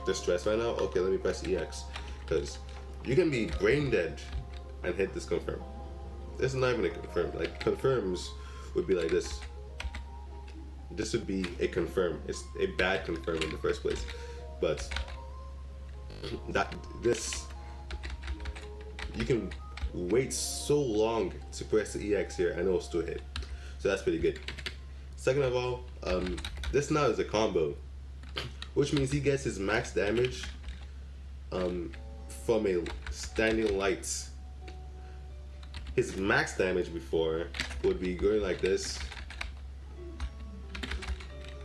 distress right now? Okay, let me press EX, because you can be brain dead and hit this confirm. This is not even a confirm. Like, confirms would be like this. This would be a confirm. It's a bad confirm in the first place. But you can wait so long to press the EX here and it'll still hit. So that's pretty good. Second of all, this now is a combo, which means he gets his max damage from a standing light. His max damage before would be going like this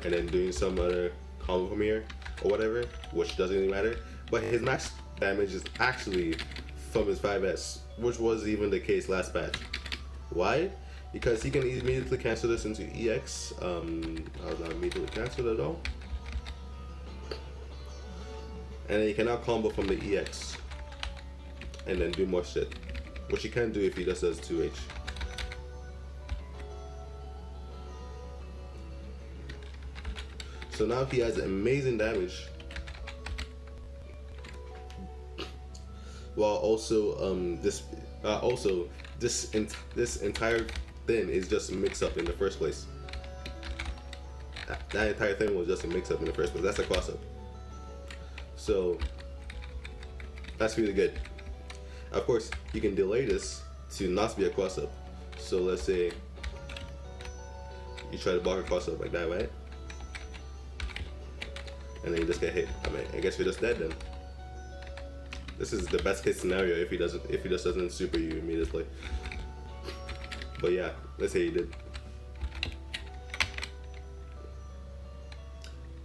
and then doing some other combo from here or whatever, which doesn't really matter. But his max damage is actually from his 5S, which was even the case last patch. Why? Because he can immediately cancel this into EX. I was not immediately canceled at all. And then he can now combo from the EX and then do more shit, which he can do if he just does 2H. So now he has amazing damage, while also this entire thing is just a mix-up in the first place. That entire thing was just a mix-up in the first place. That's a cross-up. So that's really good. Of course, you can delay this to not be a cross-up. So let's say you try to block a cross-up like that, right? And then you just get hit. I guess you're just dead then. This is the best case scenario if he just doesn't super you immediately. But yeah, let's say he did.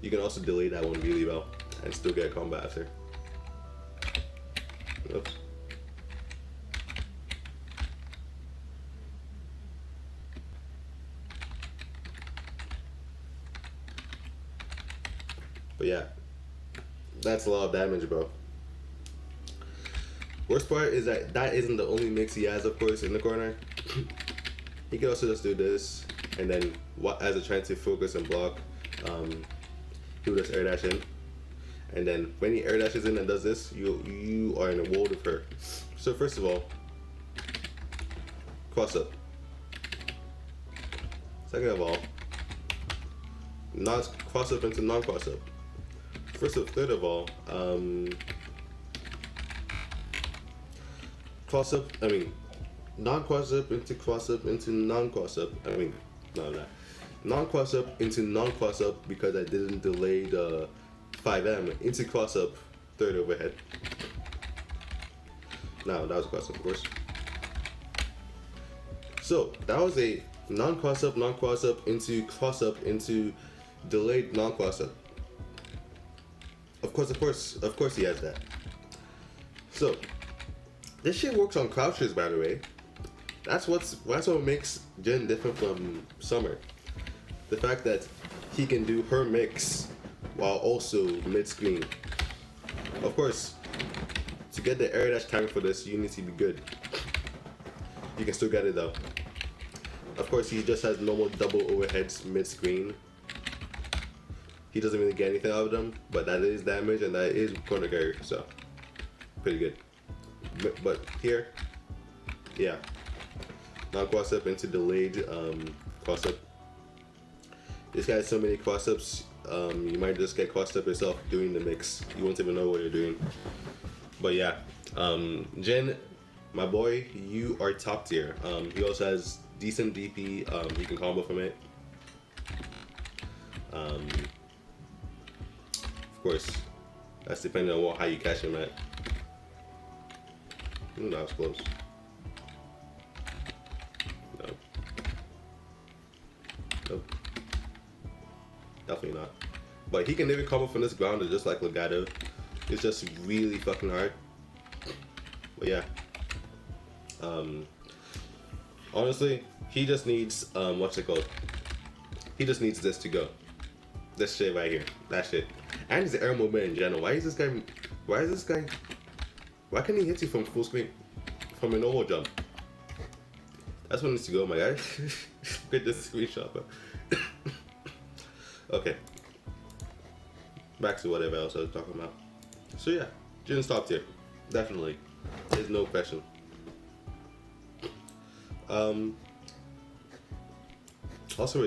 You can also delay that one really well and still get combat after. Oops. But yeah, that's a lot of damage, bro. Worst part is that isn't the only mix he has, of course, in the corner. He can also just do this, and then as a trying to focus and block, he will just air dash in. And then when he air dashes in and does this, you are in a world of hurt. So first of all, cross up. Second of all, cross up into non-cross up. Third of all, non-cross up into cross up into non-cross up. Non-cross up into non-cross up because I didn't delay the 5M into cross up third overhead. Now that was a cross up, of course. So that was a non-cross up into cross up into delayed non-cross up. Of course he has that. So this shit works on crouches, by the way. That's what makes Jin different from Summer. The fact that he can do her mix while also mid-screen. Of course, to get the air dash timing for this, you need to be good. You can still get it though. Of course, he just has normal double overheads mid-screen. He doesn't really get anything out of them, but that is damage and that is corner carry, so pretty good. But here, yeah, non-cross up into delayed cross up. This guy has so many cross ups, you might just get crossed up yourself doing the mix. You won't even know what you're doing. But yeah, Jin, my boy, you are top tier. He also has decent DP. You can combo from it. Of course, that's depending on how you catch him at. Ooh, that was close. No. Nope. Definitely not. But he can never come up from this grounder just like Legato. It's just really fucking hard. But yeah. Honestly, he just needs what's it called? He just needs this to go. This shit right here. That shit. And his air movement in general. Why can he hit you from full screen? From a normal jump? That's what needs to go, my guy. Get this screenshot, bro. Okay. Back to whatever else I was talking about. So yeah, Jin's top tier. Definitely. There's no question. Also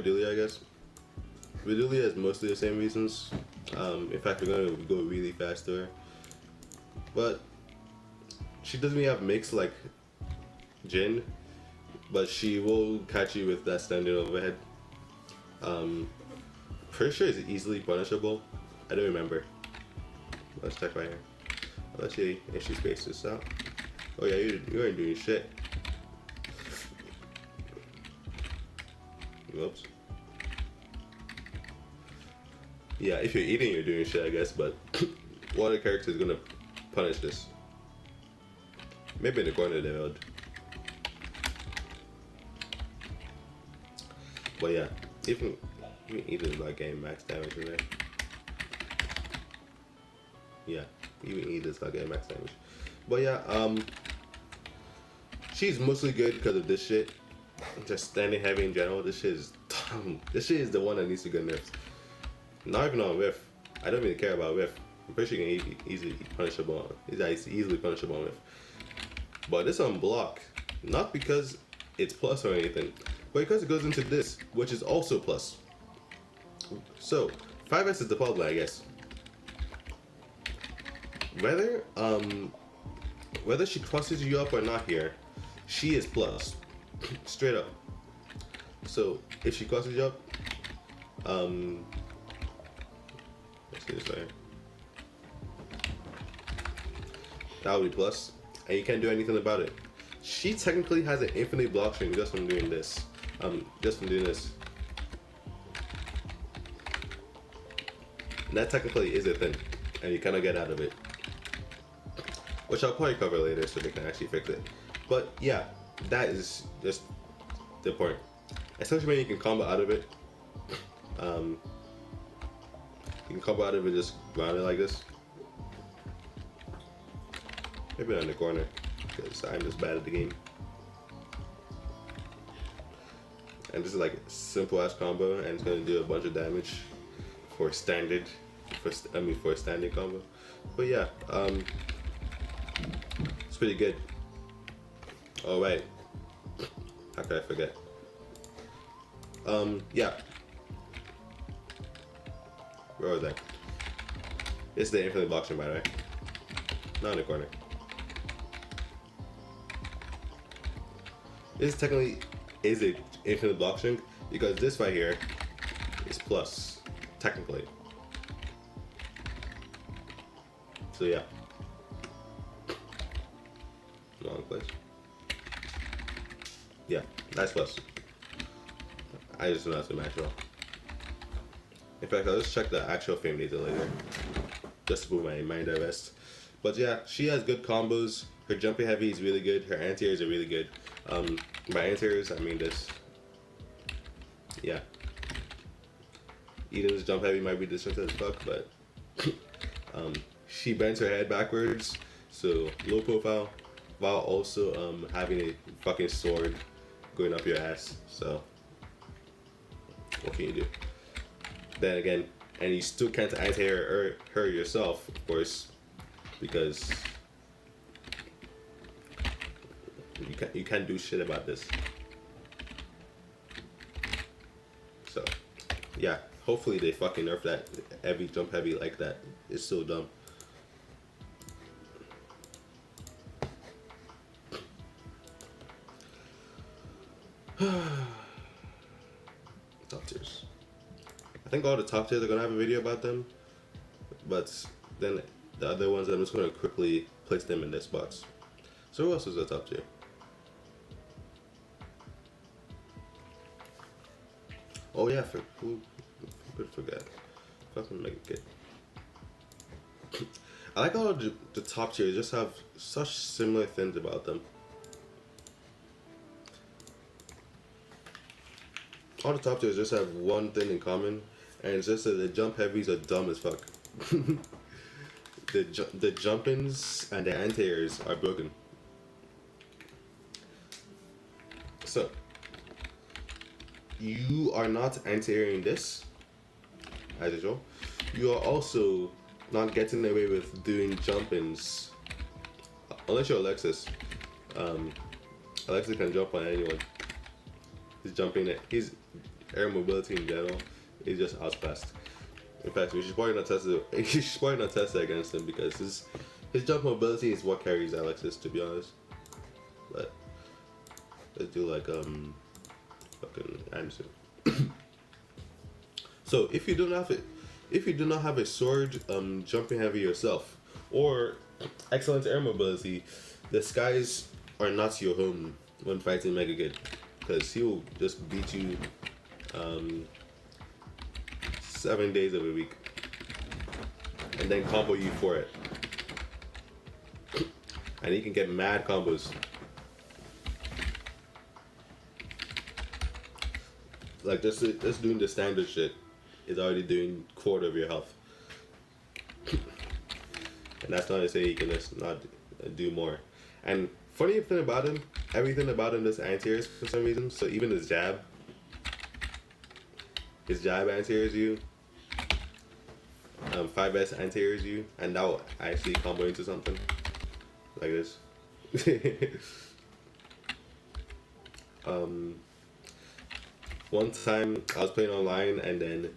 Redulia, I guess. Redulia has mostly the same reasons. In fact, we're gonna go really fast to her. But she doesn't really have mix like Jin, but she will catch you with that standing overhead. Pretty sure it's easily punishable. I don't remember. Let's check right here. Let's see if she spaced this out. Oh yeah, you ain't doing shit. Whoops. Yeah, if you're eating, you're doing shit, I guess, but one of the characters is gonna punish this. Maybe in the corner they would. But yeah, even Eris is not getting max damage in there. Yeah, even Eris is not getting max damage. But yeah, she's mostly good because of this shit. Just standing heavy in general, this shit is dumb. This shit is the one that needs to get nerfed. Not even on Rift. I don't really care about Rift. I'm pretty sure you can easily punishable on. It's easily punishable on Rift. But this on block, not because it's plus or anything, but because it goes into this, which is also plus. So 5S is the problem, I guess. Whether she crosses you up or not here, she is plus. Straight up. So if she crosses you up, let's see this right here. That would be plus, and you can't do anything about it. She technically has an infinite block string just from doing this. Just from doing this. And that technically is a thing, and you cannot get out of it. Which I'll probably cover later so they can actually fix it. But yeah, that is just the point. Especially when you can combo out of it. You can combo out of it just ground it like this. Maybe not in the corner, because I'm just bad at the game. And this is like a simple ass combo, and it's gonna do a bunch of damage for standard for a standing combo. But yeah, it's pretty good. All right, how could I forget? Yeah. Where was that? It's the infinite block string, by the way. Not in the corner. This technically is a infinite block string because this right here is plus, technically. So yeah. Wrong place. Yeah, that's plus. I just know that's a match well. In fact, I'll just check the actual fame data later, just to put my mind at rest. But yeah, she has good combos. Her jumping heavy is really good. Her anti-airs are really good. By anti-airs, I mean this. Yeah. Eden's jump heavy might be disruptive as fuck, but she bends her head backwards, so low profile, while also having a fucking sword going up your ass. So what can you do? Then again, and you still can't anti-air her yourself, of course, because you can't do shit about this. So yeah, hopefully they fucking nerf that heavy jump heavy like that. It's so dumb. Top tiers. I think all the top tiers are gonna have a video about them, but then the other ones I'm just gonna quickly place them in this box. So who else is the top tier? Oh yeah, who could forget? Fucking Mega Kid. I like how the top tiers just have such similar things about them. All the top tiers just have one thing in common, and it's just that the jump heavies are dumb as fuck. The jump-ins and the anti-airs are broken. So you are not anti-airing this, as usual. You are also not getting away with doing jump-ins, unless you're Alexis. Alexis can jump on anyone. He's jumping it. His air mobility in general is just outclassed. In fact, we should probably not test it. You should probably not test it against him because his jump mobility is what carries Alexis, to be honest. But let's do like fucking Anderson. So if you do not have a sword jumping heavy yourself or excellent air mobility, the skies are not your home when fighting Mega Kid, because he will just beat you 7 days of a week and then combo you for it. And he can get mad combos. Like just doing the standard shit is already doing quarter of your health. And that's not to say he can just not do more. And funny thing about him, everything about him does anti-airs for some reason. So even his jab anti-airs you. 5S anti-airs you, and that will actually combo into something like this. One time I was playing online and then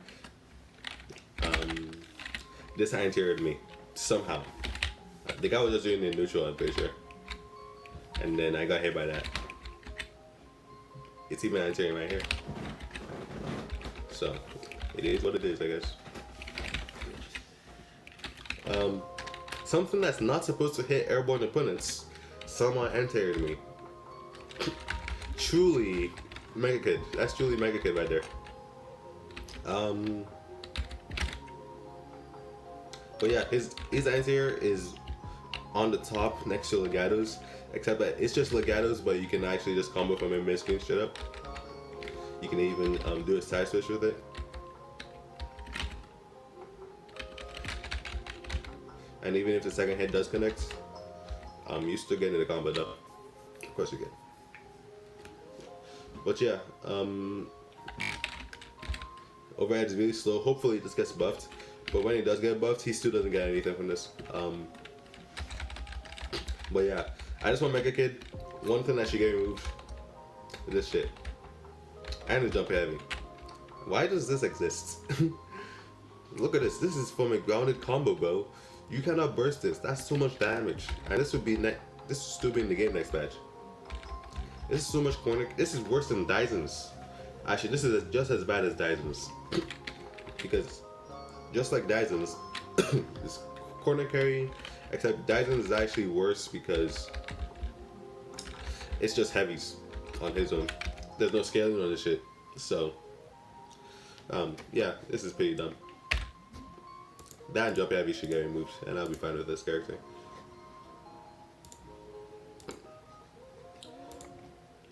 this anti-aired me somehow. The guy was just doing it in neutral, I'm pretty sure. And then I got hit by that. It's even anti-airing right here. So it is what it is, I guess. Something that's not supposed to hit airborne opponents, someone anti-aired me. Truly Mega Kid. That's truly Mega Kid right there. But yeah, his anti-air is on the top next to Legato's, except that it's just Legato's, but you can actually just combo from a mid-screen straight up. You can even do a side switch with it. And even if the second hit does connect, you still get the combo up. Of course you get. But yeah, overhead is really slow. Hopefully this gets buffed. But when he does get buffed, he still doesn't get anything from this. But yeah, I just want Mega Kid. One thing that should get removed is this shit. And the jump heavy. Why does this exist? Look at this. This is from a grounded combo, bro. You cannot burst this. That's so much damage. And this would be this would still be in the game next patch. This is so much corner. This is worse than Dyson's. Actually, this is just as bad as Dyson's. Because just like Dyson's, this corner carry, except Dyson's is actually worse because it's just heavies on his own. There's no scaling on this shit. So, yeah, this is pretty dumb. That and jump heavy should get removed, and I'll be fine with this character.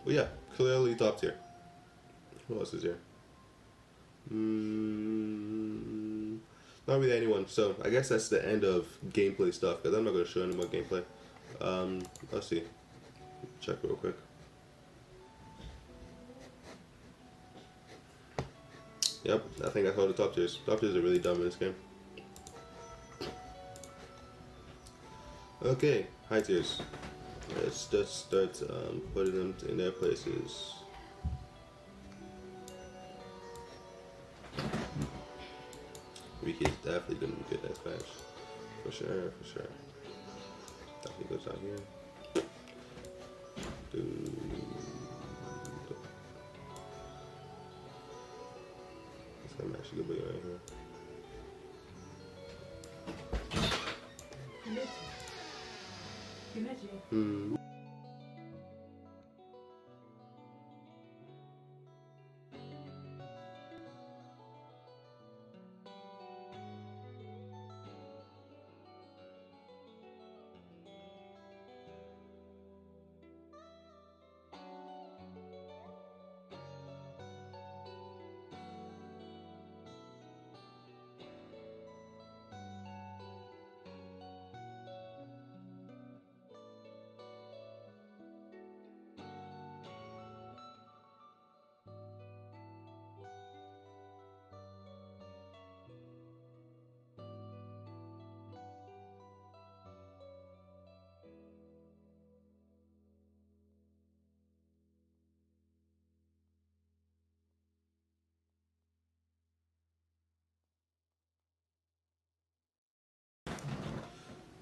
Well, yeah, clearly top tier. Who else is here? Not really anyone. So I guess that's the end of gameplay stuff, because I'm not going to show any more gameplay. Let's see. Check real quick. Yep, I think that's all the top tiers. Top tiers are really dumb in this game. Okay, high tiers. Let's just start putting them in their places. Wiki is definitely gonna be good at Flash. For sure, for sure. Definitely goes out here. I'm actually gonna be right here.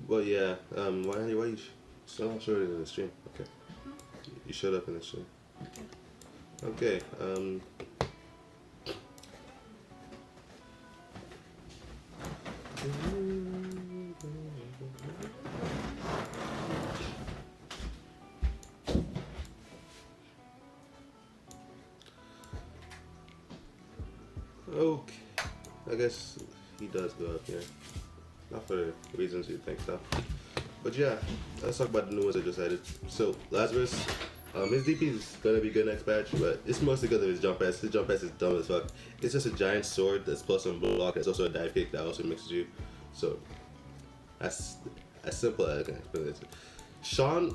Well, yeah. Why you still not showing it in the stream? Okay. You showed up in the stream. Okay. Okay. I guess he does go up here. Not for the reasons you think so. But yeah, let's talk about the new ones I just added. So Lazarus, his DP is gonna be good next patch, but it's mostly because of his jump pass. His jump pass is dumb as fuck. It's just a giant sword that's plus one block. It's also a dive kick that also mixes you. So that's as simple as I can explain it. Sean's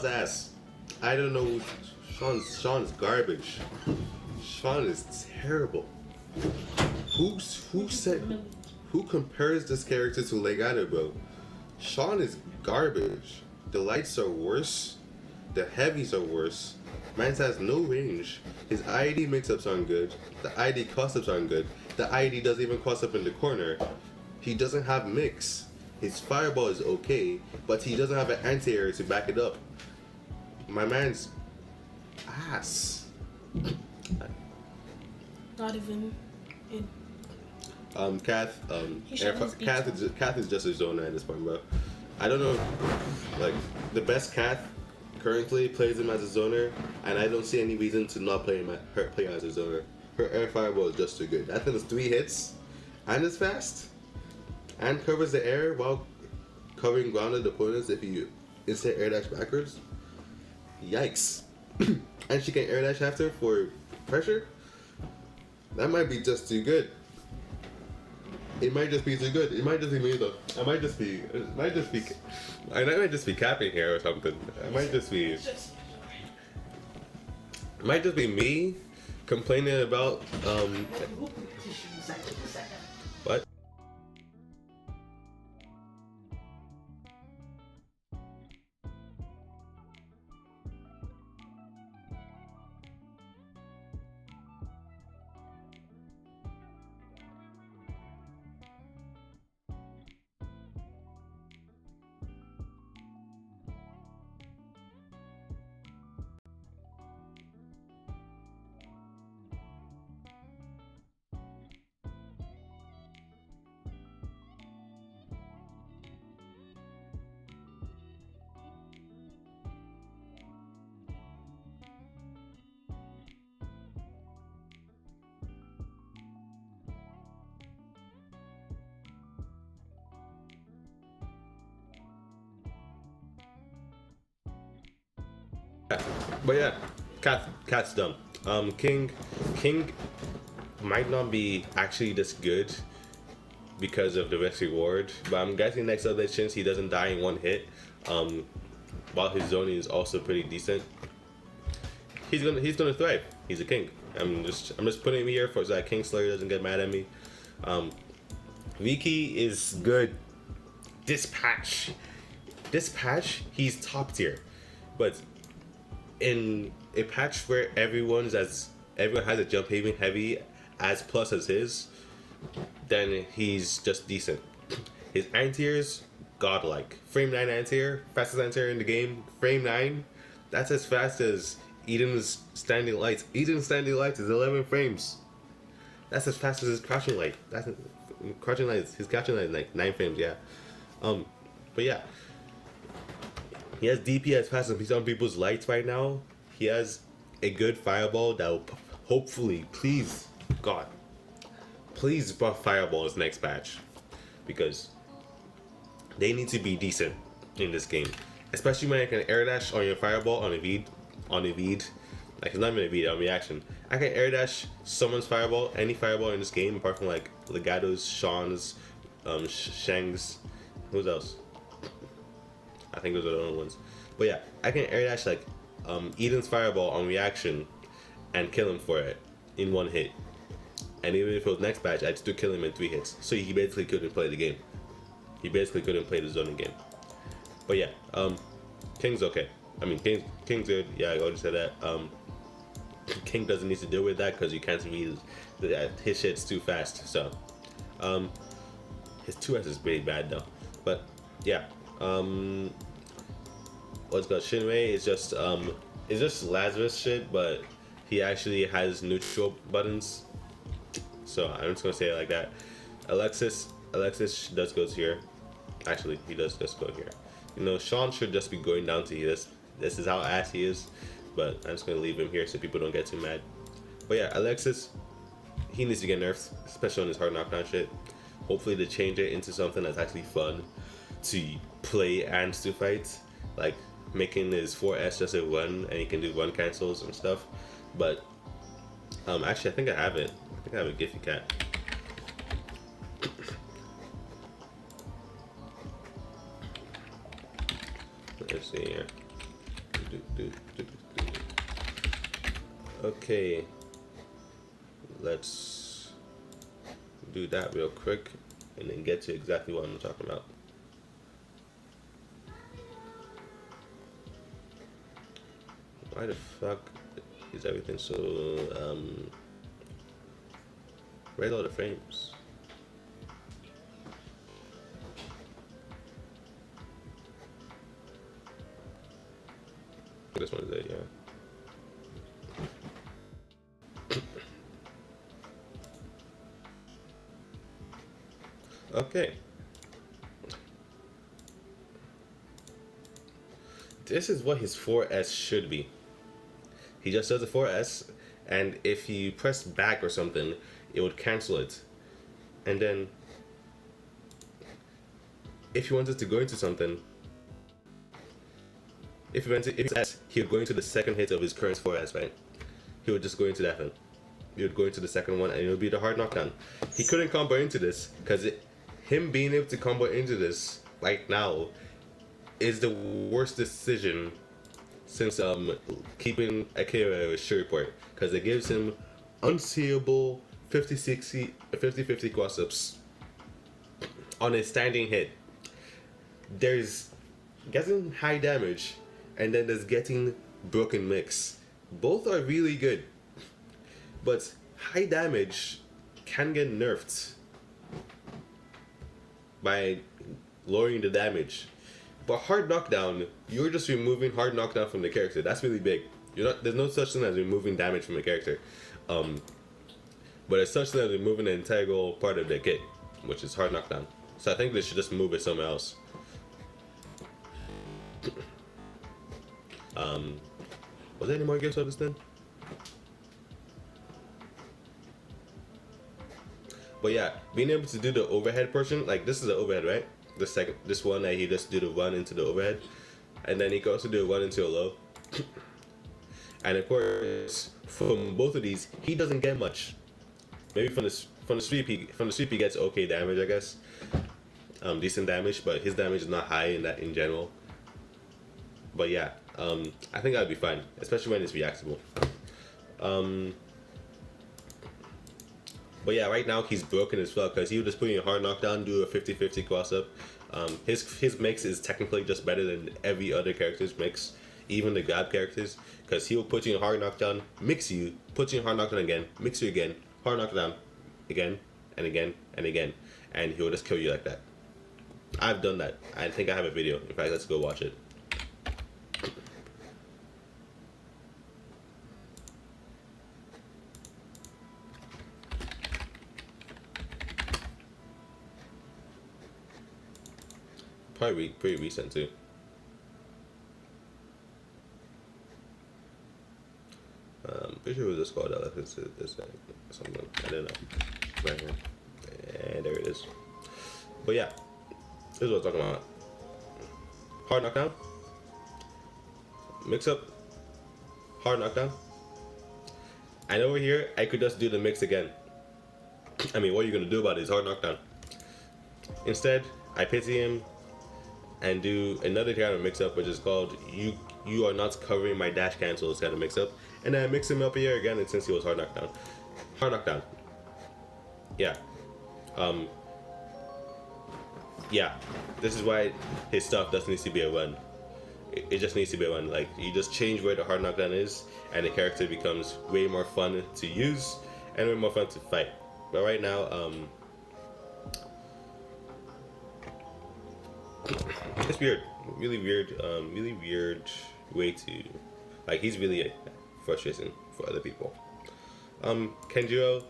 ass. I don't know. Sean's garbage. Sean is terrible. Who compares this character to Legato, bro? Shang is garbage. The lights are worse. The heavies are worse. Mine has no range. His IED mix-ups aren't good. The IED cross-ups aren't good. The IED doesn't even cross-up in the corner. He doesn't have mix. His fireball is okay, but he doesn't have an anti-air to back it up. My man's ass. Not even in. Kath is just a zoner at this point, bro. I don't know, like, the best Kath currently plays him as a zoner, and I don't see any reason to not play him as a zoner. Her air fireball is just too good. That thing is 3 hits, and it's fast, and covers the air while covering grounded opponents if you instant air dash backwards. Yikes. And she can air dash after for pressure? That might be just too good. It might just be too good. It might just be me though. I might just be capping here or something. It might just be me complaining about what? But yeah, cat's dumb. King might not be actually this good because of the risk reward, but I'm guessing next update he doesn't die in one hit. While his zoning is also pretty decent, he's gonna thrive. He's a king. I'm just putting him here for so that King Slayer doesn't get mad at me. Viki is good. This patch, he's top tier, but in a patch where everyone has a jump heavy as plus as his, then he's just decent. His anti-airs, godlike. Frame 9 anti-air, fastest anti-air in the game. Frame 9, that's as fast as Eden's standing lights. Eden's standing lights is 11 frames. That's as fast as his crouching light. His crouching light is like 9 frames, yeah. But yeah, he has DP as fast as some people's lights right now. He has a good fireball that will hopefully, please, God, please buff fireballs next patch, because they need to be decent in this game, especially when I can air dash on your fireball on a Vita. Like, it's not even a Vita, on reaction. I can air dash someone's fireball, any fireball in this game, apart from like Legato's, Shang's, Shang's, who's else? I think those are the only ones. But yeah, I can air dash like Eden's fireball on reaction and kill him for it in one hit. And even if it was next patch, I'd still kill him in 3 hits. So he basically couldn't play the game. He basically couldn't play the zoning game. But yeah, King's okay. I mean, King's good. Yeah, I already said that. King doesn't need to deal with that because you can't read his shit's too fast. So, his 2S is pretty bad though. But yeah, what's called Shinrei is just Lazarus shit, but he actually has neutral buttons. So I'm just gonna say it like that. Alexis does goes here. Actually, he does just go here. You know, Shang should just be going down to this. This is how ass he is. But I'm just gonna leave him here so people don't get too mad. But yeah, Alexis, he needs to get nerfed, especially on his hard knockdown shit. Hopefully they change it into something that's actually fun to play and to fight. Like making his 4S just a run and he can do run cancels and stuff. But actually I think I have it. I think I have a Giphy cat. Let's see here. Okay, let's do that real quick and then get to exactly what I'm talking about. Why the fuck is everything so rate all the frames? This one is it, yeah. Okay. This is what his 4S should be. He just does a 4S, and if you press back or something, it would cancel it. And then, if you wanted to go into something, if he would go into the second hit of his current 4S, right? He would just go into that one. He would go into the second one, and it would be the hard knockdown. He couldn't combo into this, because him being able to combo into this right now is the worst decision since keeping Akira with sure report, because it gives him unseeable 50-50 cross-ups on a standing hit. There's getting high damage, and then there's getting broken mix. Both are really good, but high damage can get nerfed by lowering the damage. But hard knockdown, you're just removing hard knockdown from the character. That's really big. There's no such thing as removing damage from a character. But there's such thing as removing an integral part of the kit, which is hard knockdown. So I think they should just move it somewhere else. Was there any more gifts of this then? But yeah, being able to do the overhead portion, like this is the overhead, right? This one that he just do the run into the overhead, and then he can also do a run into a low. And of course, from both of these, he doesn't get much. Maybe from the sweep he gets okay damage, I guess. Decent damage, but his damage is not high in general. But yeah, I think that'd be fine, especially when it's reactable. But yeah, right now he's broken as well because he would just put in a hard knockdown, do a 50-50 cross up. His mix is technically just better than every other character's mix, even the grab characters, because he'll put you in a hard knockdown, mix you, put you in hard knockdown again, mix you again, hard knockdown, again and again and again, and he'll just kill you like that. I've done that. I think I have a video. In fact, let's go watch it. Probably pretty recent too. Pretty sure it was this called out. This something. I don't know. Right here. And there it is. But yeah, this is what I'm talking about. Hard knockdown. Mix up. Hard knockdown. And over here, I could just do the mix again. I mean, what are you gonna do about it? It's hard knockdown. Instead, I pity him and do another kind of mix up, which is called you are not covering my dash cancels kind of mix up, and then I mix him up here again. And since he was hard knockdown, yeah, yeah. This is why his stuff doesn't need to be a run. It just needs to be a run. Like, you just change where the hard knockdown is, and the character becomes way more fun to use and way more fun to fight. But right now, it's weird, really weird way to, like, he's really frustrating for other people. Kenjiro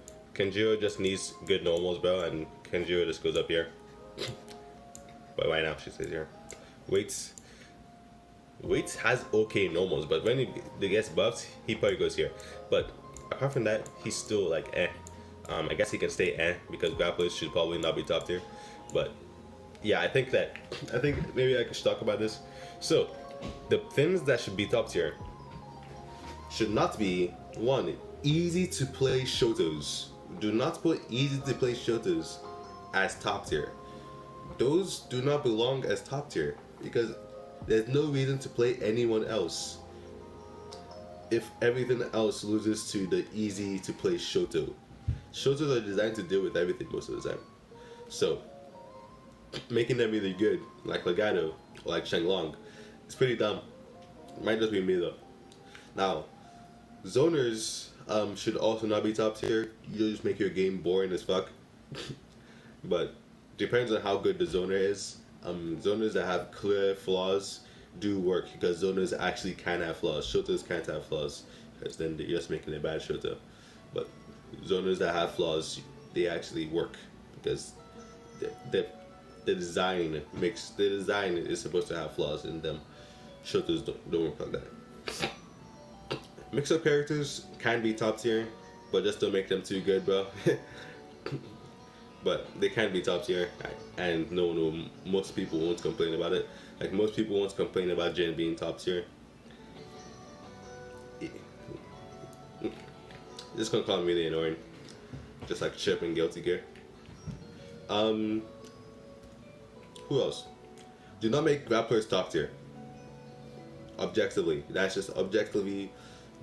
just needs good normals, bro, and Kenjiro just goes up here. But right now she stays here. Waits has okay normals, but when he gets buffed, he probably goes here. But apart from that, he's still like eh. I guess he can stay because grapplers should probably not be top tier. But yeah, I think maybe I should talk about this. So the things that should be top tier should not be, one, easy to play shotos. Do not put easy to play shotos as top tier. Those do not belong as top tier because there's no reason to play anyone else if everything else loses to the easy to play shoto. Shotos are designed to deal with everything most of the time. So making them really good, like Legato or like Shang, it's pretty dumb. Might just be me though. Now, zoners should also not be top tier. You'll just make your game boring as fuck. But depends on how good the zoner is. Zoners that have clear flaws do work because zoners actually can have flaws. Shotos can't have flaws because then you're just making a bad shoto. But zoners that have flaws, they actually work because the design is supposed to have flaws in them. Shotos don't work like that. Mix-up characters can be top tier, but just don't make them too good, bro. But they can be top tier, and most people won't complain about it. Like, most people won't complain about Jin being top tier. This gonna call him really annoying, just like Chip and Guilty Gear. Who else? Do not make grapplers top tier. Objectively, that's just objectively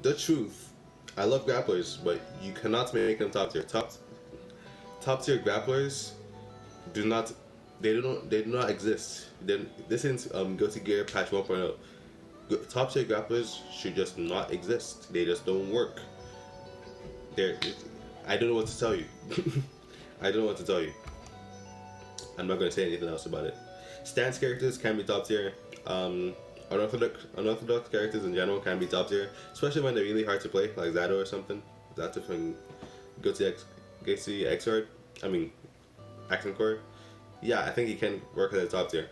the truth. I love grapplers, but you cannot make them top tier. Top tier grapplers do not exist. This is Guilty Gear patch 1.0. Top tier grapplers should just not exist. They just don't work. I don't know what to tell you. I don't know what to tell you. I'm not gonna say anything else about it. Stance characters can be top tier. Unorthodox characters in general can be top tier, especially when they're really hard to play, like Zato or something. Zato from Guilty Xrd. I mean, Accent Core. Yeah, I think he can work at the top tier,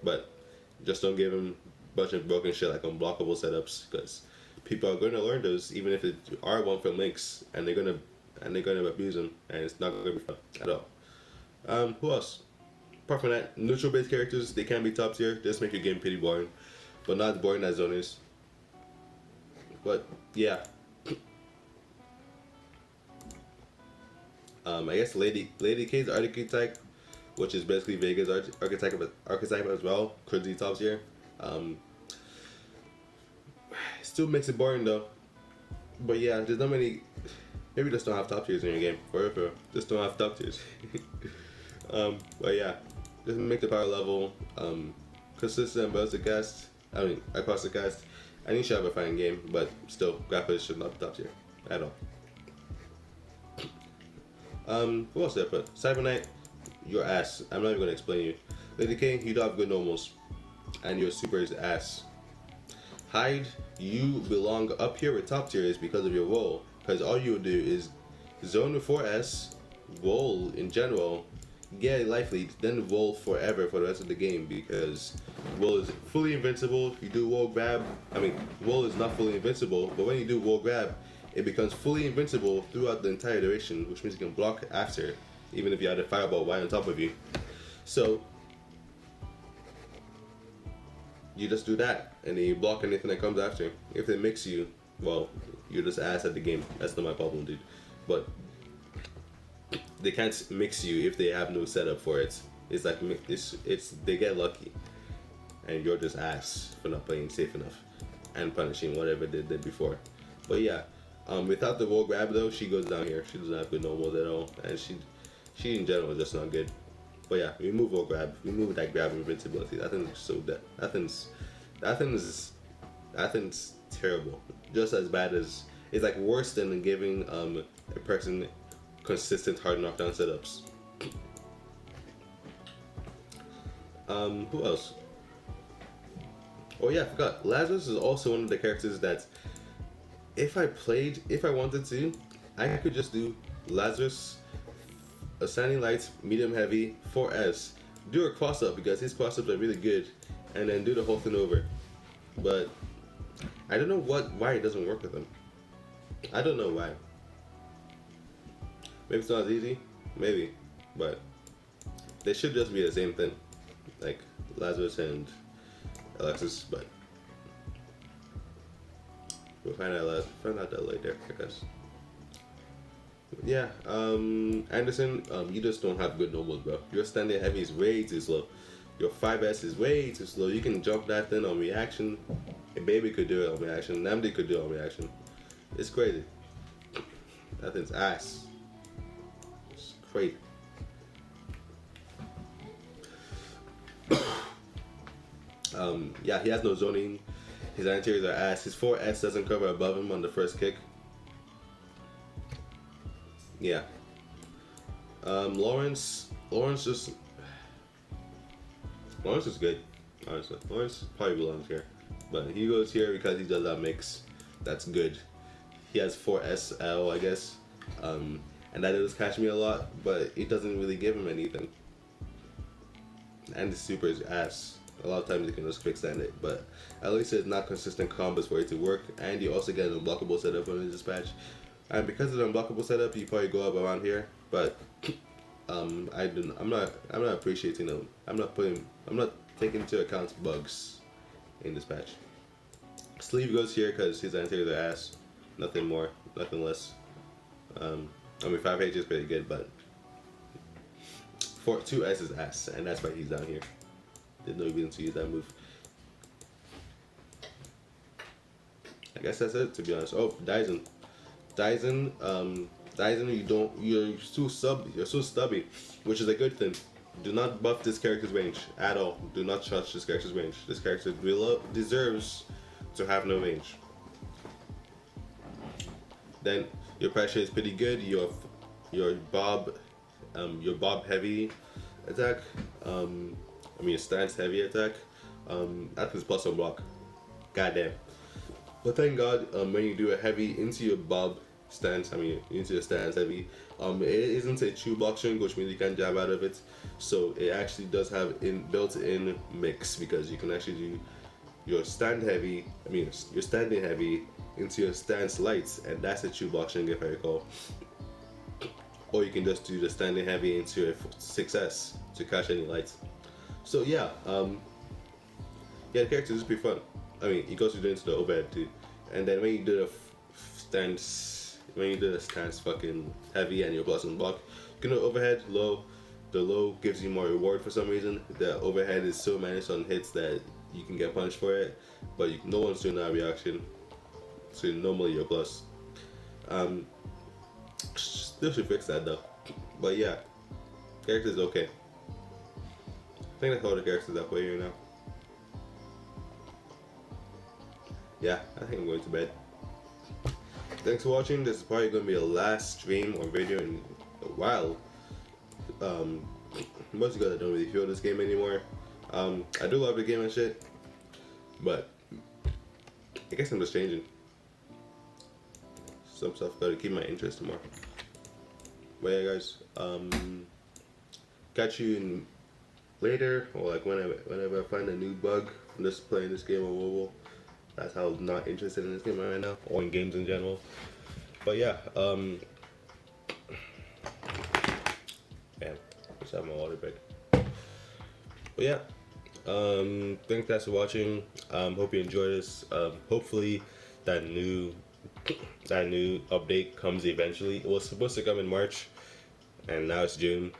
but just don't give him a bunch of broken shit like unblockable setups, because people are going to learn those, even if it are one from links, and they're gonna abuse them, and it's not gonna be fun at all. Who else? Apart from that, neutral based characters, they can be top tier. Just make your game pretty boring, but not as boring as zoners. But yeah. I guess Lady K's archetype, which is basically Vega's archetype as well, could be top tier. Still makes it boring though. But yeah, there's not many. Maybe just don't have top tiers in your game. For real. Just don't have top tiers. But yeah, just make the power level consistent across the cast. Across the cast. I think you should have a fine game, but still, graphics should not be top tier at all. Who else did I put? Cyber Knight, your ass. I'm not even gonna explain you. Lady K, you don't have good normals, and your super is ass. Hyde, you belong up here with top tiers because of your role. Because all you would do is zone with 4S, roll in general, get a life lead, then roll forever for the rest of the game because roll is fully invincible. You do roll grab. Roll is not fully invincible, but when you do roll grab, it becomes fully invincible throughout the entire duration, which means you can block after, even if you had a fireball right on top of you. So you just do that, and then you block anything that comes after. If they mix you, well, you're just ass at the game. That's not my problem, dude. But they can't mix you if they have no setup for it. It's like it's they get lucky, and you're just ass for not playing safe enough and punishing whatever they did before. But yeah, without the roll grab though, she goes down here. She doesn't have good normals at all, and she in general is just not good. But yeah, remove roll grab, remove that grab invincibility. That thing's so dead. That thing's terrible. Just as bad as, it's like worse than giving a person consistent hard knockdown setups. Who else? Oh yeah, I forgot. Lazarus is also one of the characters that if I wanted to, I could just do Lazarus, a Standing Light, medium heavy, 4S, do a cross up because his cross ups are really good, and then do the whole thing over. But I don't know why it doesn't work with him. I don't know why. Maybe it's not as easy, maybe, but they should just be the same thing, like Lazarus and Alexis. But we'll find out that later, I guess. Yeah, Anderson, you just don't have good normals, bro. Your standing heavy is way too slow. Your 5S is way too slow. You can jump that thing on reaction. A baby could do it on reaction. Namdi could do it on reaction. It's crazy. That thing's ass. It's crazy. Yeah, he has no zoning. His anteriors are ass. His 4S doesn't cover above him on the first kick. Yeah. Lawrence is good, honestly. Lawrence probably belongs here, but he goes here because he does that mix. That's good. He has 4SL, I guess, and that does catch me a lot, but it doesn't really give him anything. And the super is ass. A lot of times you can just quick stand it, but at least it's not consistent combos for it to work, and you also get an unblockable setup on the dispatch. And because of the unblockable setup, you probably go up around here, but I'm not appreciating them. I'm not taking into account bugs in dispatch. Sleeve goes here because his anteriors are ass. Nothing more, nothing less. 5H is pretty good, but 2S is ass, and that's why he's down here. Didn't know he was to use that move. I guess that's it, to be honest. Oh, Dyson, you're so stubby, which is a good thing. Do not buff this character's range at all. Do not touch this character's range. This character deserves to have no range. Then your pressure is pretty good. Your bob heavy attack. Your stance heavy attack. That is plus on block. Goddamn. But thank God, when you do a heavy into your bob stance, into your stance heavy, it isn't a true block string, which means you can jab out of it. So it actually does have built-in mix, because you can actually do your standing heavy into your stance light, and that's a true block string if I recall. Or you can just do the standing heavy into your 6S to catch any lights. So yeah, the character is pretty fun. He goes into the overhead too. And then when you do the stance fucking heavy and your plus and block, you can do overhead, low. The low gives you more reward for some reason. The overhead is so minus on hits that you can get punished for it, but no one's doing that reaction. So normally you're plus. Still should fix that though. But yeah, character's okay. I think that's all the characters that play here now. Yeah, I think I'm going to bed. Thanks for watching. This is probably going to be the last stream or video in a while. Most of you guys don't really feel this game anymore. I do love the game and shit, but I guess I'm just changing. Some stuff gotta keep my interest more. But yeah, guys, catch you in later, or like whenever I find a new bug from just playing this game on mobile. That's how I'm not interested in this game right now, or in games in general. But yeah, man, just have my water break. But yeah, thanks for watching. Hope you enjoyed this. Hopefully that new update comes eventually. It was supposed to come in March, and now it's June.